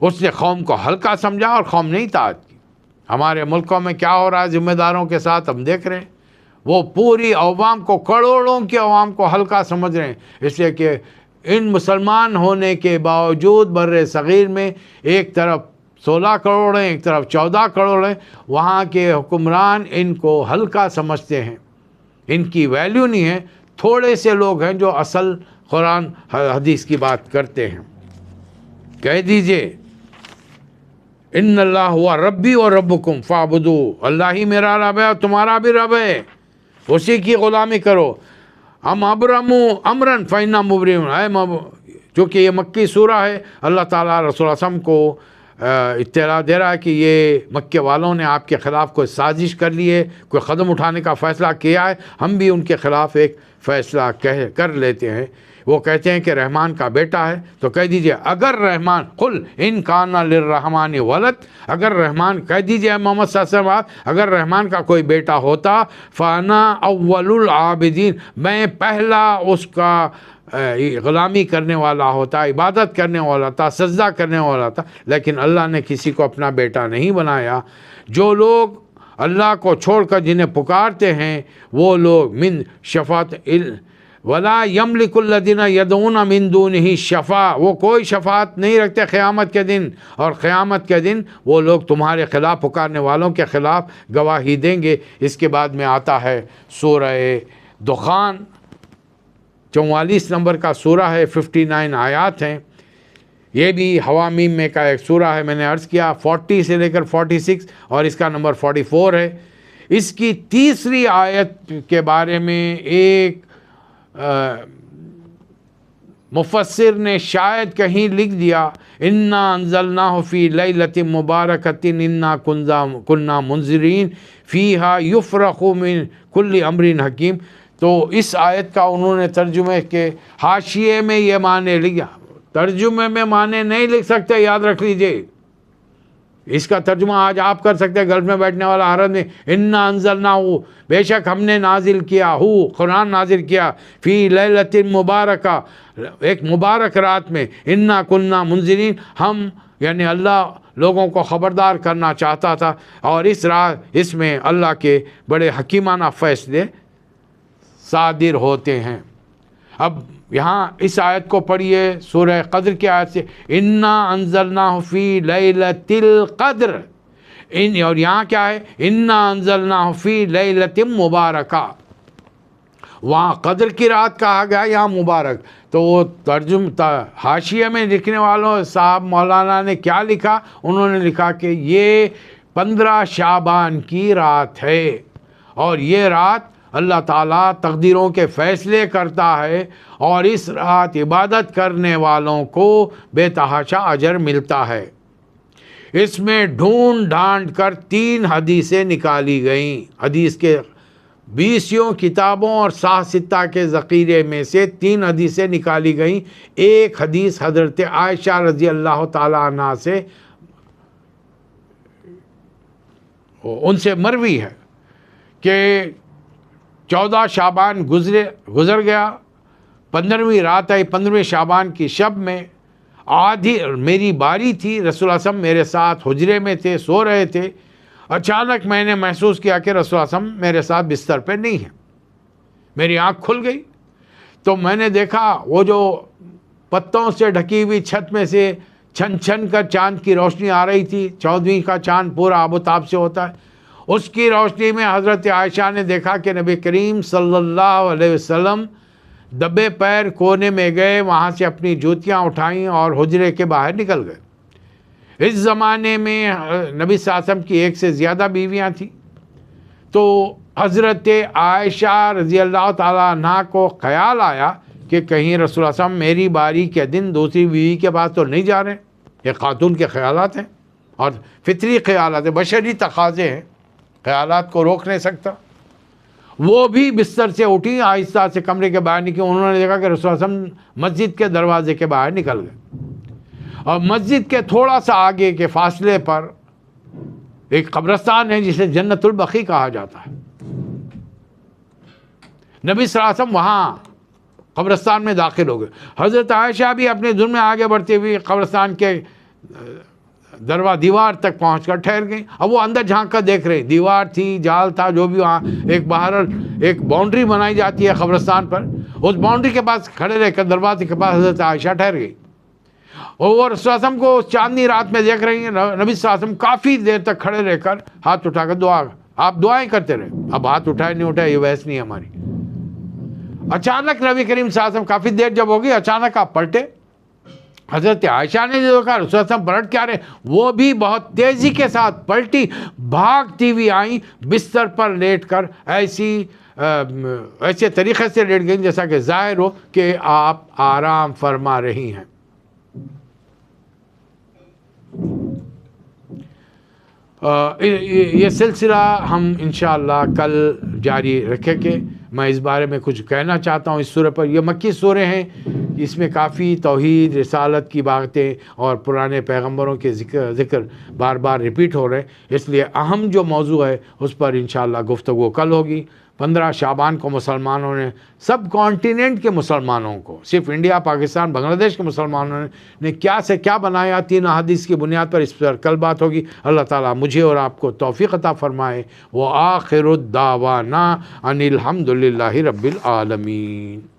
Speaker 1: اس نے قوم کو ہلکا سمجھا اور قوم نہیں اطاعت کی۔ ہمارے ملکوں میں کیا ہو رہا ہے ذمہ داروں کے ساتھ ہم دیکھ رہے ہیں، وہ پوری عوام کو، کروڑوں کی عوام کو ہلکا سمجھ رہے ہیں، اس لیے کہ ان مسلمان ہونے کے باوجود بر صغیر میں ایک طرف 16 کروڑ ہیں، ایک طرف 14 کروڑ ہیں، وہاں کے حکمران ان کو ہلکا سمجھتے ہیں، ان کی ویلیو نہیں ہے۔ تھوڑے سے لوگ ہیں جو اصل قرآن حدیث کی بات کرتے ہیں۔ کہہ دیجئے ان اللہ ہوا ربی اور ربکم فاعبدوہ، اللہ ہی میرا رب ہے اور تمہارا بھی رب ہے، اسی کی غلامی کرو۔ ہم ابرموا امرا فإنا مبرمون، چونکہ یہ مکی سورہ ہے، اللہ تعالیٰ رسول اللہ علیہ وسلم کو اطلاع دے رہا ہے کہ یہ مکے والوں نے آپ کے خلاف کوئی سازش کر لی ہے، کوئی قدم اٹھانے کا فیصلہ کیا ہے، ہم بھی ان کے خلاف ایک فیصلہ کر لیتے ہیں۔ وہ کہتے ہیں کہ رحمان کا بیٹا ہے، تو کہہ دیجئے اگر رحمان، قل ان کان للرحمن ولد، اگر رحمان، کہہ دیجئے محمد صلی اللہ علیہ وسلم، اگر رحمان کا کوئی بیٹا ہوتا فانا اول العابدین، میں پہلا اس کا غلامی کرنے والا ہوتا، عبادت کرنے والا تھا، سجدہ کرنے والا تھا، لیکن اللہ نے کسی کو اپنا بیٹا نہیں بنایا۔ جو لوگ اللہ کو چھوڑ کر جنہیں پکارتے ہیں وہ لوگ من شفاعت ولا یملک الذین یدعون من دونہ شفاعہ، وہ کوئی شفاعت نہیں رکھتے قیامت کے دن، اور قیامت کے دن وہ لوگ تمہارے خلاف، پکارنے والوں کے خلاف گواہی دیں گے۔ اس کے بعد میں آتا ہے سورہ دخان، 44 نمبر کا سورہ ہے، 59 آیات ہیں، یہ بھی حوامیم میں کا ایک سورہ ہے، میں نے عرض کیا 40 سے لے کر 46، اور اس کا نمبر 44 ہے۔ اس کی تیسری آیت کے بارے میں ایک مفسر نے شاید کہیں لکھ دیا، انا انزلناہ فی لیلۃ مبارکۃ انا کننا منذرین فیہا یفرق من کل امر حکیم، تو اس آیت کا انہوں نے ترجمے کے حاشیے میں یہ معنی لکھا، ترجمے میں معنی نہیں لکھ سکتے، یاد رکھ لیجئے، اس کا ترجمہ آج آپ کر سکتے ہیں گلف میں بیٹھنے والا عرب میں، انا انزلناہ، بے شک ہم نے نازل کیا، قرآن نازل کیا، فی لیلۃ مبارکہ، ایک مبارک رات میں، انا کننا منذرین، ہم یعنی اللہ لوگوں کو خبردار کرنا چاہتا تھا، اور اس رات، اس میں اللہ کے بڑے حکیمانہ فیصلے صادر ہوتے ہیں۔ اب یہاں اس آیت کو پڑھیے، سورہ قدر کی آیت سے، انا انزلناہ فی لیلۃ القدر، اور یہاں کیا ہے، انا انزلناہ فی لیلۃ مبارکہ، وہاں قدر کی رات کہا گیا، یہاں مبارک، تو وہ حاشیے میں لکھنے والوں صاحب مولانا نے کیا لکھا، انہوں نے لکھا کہ یہ 15 شعبان کی رات ہے، اور یہ رات اللہ تعالیٰ تقدیروں کے فیصلے کرتا ہے، اور اس رات عبادت کرنے والوں کو بے تحاشا اجر ملتا ہے۔ اس میں ڈھونڈ ڈھانڈ کر 3 حدیثیں نکالی گئیں، حدیث کے 20 کتابوں اور صحاح ستہ کے ذخیرے میں سے 3 حدیثیں نکالی گئیں۔ ایک حدیث حضرت عائشہ رضی اللہ تعالیٰ عنہ سے، ان سے مروی ہے کہ 14 شعبان گزر گیا، 15ویں رات آئی، 15ویں شعبان کی شب میں، آدھی میری باری تھی، رسول اللہ صلی اللہ علیہ وسلم میرے ساتھ حجرے میں تھے، سو رہے تھے، اچانک میں نے محسوس کیا کہ رسول اللہ صلی اللہ علیہ وسلم میرے ساتھ بستر پہ نہیں ہیں، میری آنکھ کھل گئی، تو میں نے دیکھا وہ جو پتوں سے ڈھکی ہوئی چھت میں سے چھن چھن کر چاند کی روشنی آ رہی تھی، 14ویں کا چاند پورا آب و تاب سے ہوتا ہے، اس کی روشنی میں حضرت عائشہ نے دیکھا کہ نبی کریم صلی اللہ علیہ وسلم دبے پیر کونے میں گئے، وہاں سے اپنی جوتیاں اٹھائیں اور حجرے کے باہر نکل گئے۔ اس زمانے میں نبی صلی اللہ علیہ وسلم کی 1 سے زیادہ بیویاں تھیں، تو حضرت عائشہ رضی اللہ تعالیٰ عنہ کو خیال آیا کہ کہیں رسول اللہ صلی اللہ علیہ وسلم میری باری کے دن دوسری بیوی کے پاس تو نہیں جا رہے۔ یہ خاتون کے خیالات ہیں، اور فطری خیالات ہیں، بشری تقاضے ہیں، خیالات کو روک نہیں سکتا۔ وہ بھی بستر سے اٹھی، آہستہ سے کمرے کے باہر نکلی. انہوں نے دیکھا کہ رسول اللہ صلی اللہ علیہ وسلم مسجد کے دروازے کے باہر نکل گئے، اور مسجد کے تھوڑا سا آگے کے فاصلے پر ایک قبرستان ہے جسے جنت البقیع کہا جاتا ہے. نبی صلی اللہ علیہ وسلم وہاں قبرستان میں داخل ہو گئے. حضرت عائشہ بھی اپنے دن میں آگے بڑھتے ہوئے قبرستان کے دیوار تک پہنچ کر ٹھہر گئی. اب وہ اندر جھانک کر دیکھ رہے، دیوار تھی، جال تھا، جو بھی وہاں ایک باہر ایک باؤنڈری بنائی جاتی ہے قبرستان پر، اس باؤنڈری کے پاس کھڑے رہ کر دروازے کے پاس حضرت عائشہ ٹھہر گئی. اور وہ رسول اللہ علیہ وسلم کو چاندنی رات میں دیکھ رہی ہیں. نبی صلی اللہ علیہ وسلم کافی دیر تک کھڑے رہ کر ہاتھ اٹھا کر آپ دعائیں کرتے رہے. اب ہاتھ اٹھائے نہیں اٹھائے یہ بحث نہیں ہے ہماری. اچانک نبی کریم صلی اللہ علیہ وسلم کافی دیر جب ہوگی، اچانک آپ پلٹے. حضرت عائشہ نے جو کہا رسول اللہ علیہ وسلم پلٹ کے آ رہے، وہ بھی بہت تیزی کے ساتھ پلٹی، بھاگتی ہوئی آئیں، بستر پر لیٹ کر ایسے طریقے سے لیٹ گئیں جیسا کہ ظاہر ہو کہ آپ آرام فرما رہی ہیں. یہ سلسلہ ہم انشاءاللہ کل جاری رکھیں گے. میں اس بارے میں کچھ کہنا چاہتا ہوں اس سورہ پر. یہ مکی سورے ہیں، اس میں کافی توحید، رسالت کی باتیں اور پرانے پیغمبروں کے ذکر بار بار ریپیٹ ہو رہے ہیں. اس لیے اہم جو موضوع ہے اس پر انشاءاللہ گفتگو کل ہوگی. 15 شعبان کو مسلمانوں نے، سب کانٹیننٹ کے مسلمانوں کو، صرف انڈیا، پاکستان، بنگلہ دیش کے مسلمانوں نے کیا سے کیا بنایا، 3 احادیث کی بنیاد پر اس پر کل بات ہوگی. اللہ تعالیٰ مجھے اور آپ کو توفیق عطا فرمائے. وآخر الدعوانا ان الحمد للہ رب العالمین.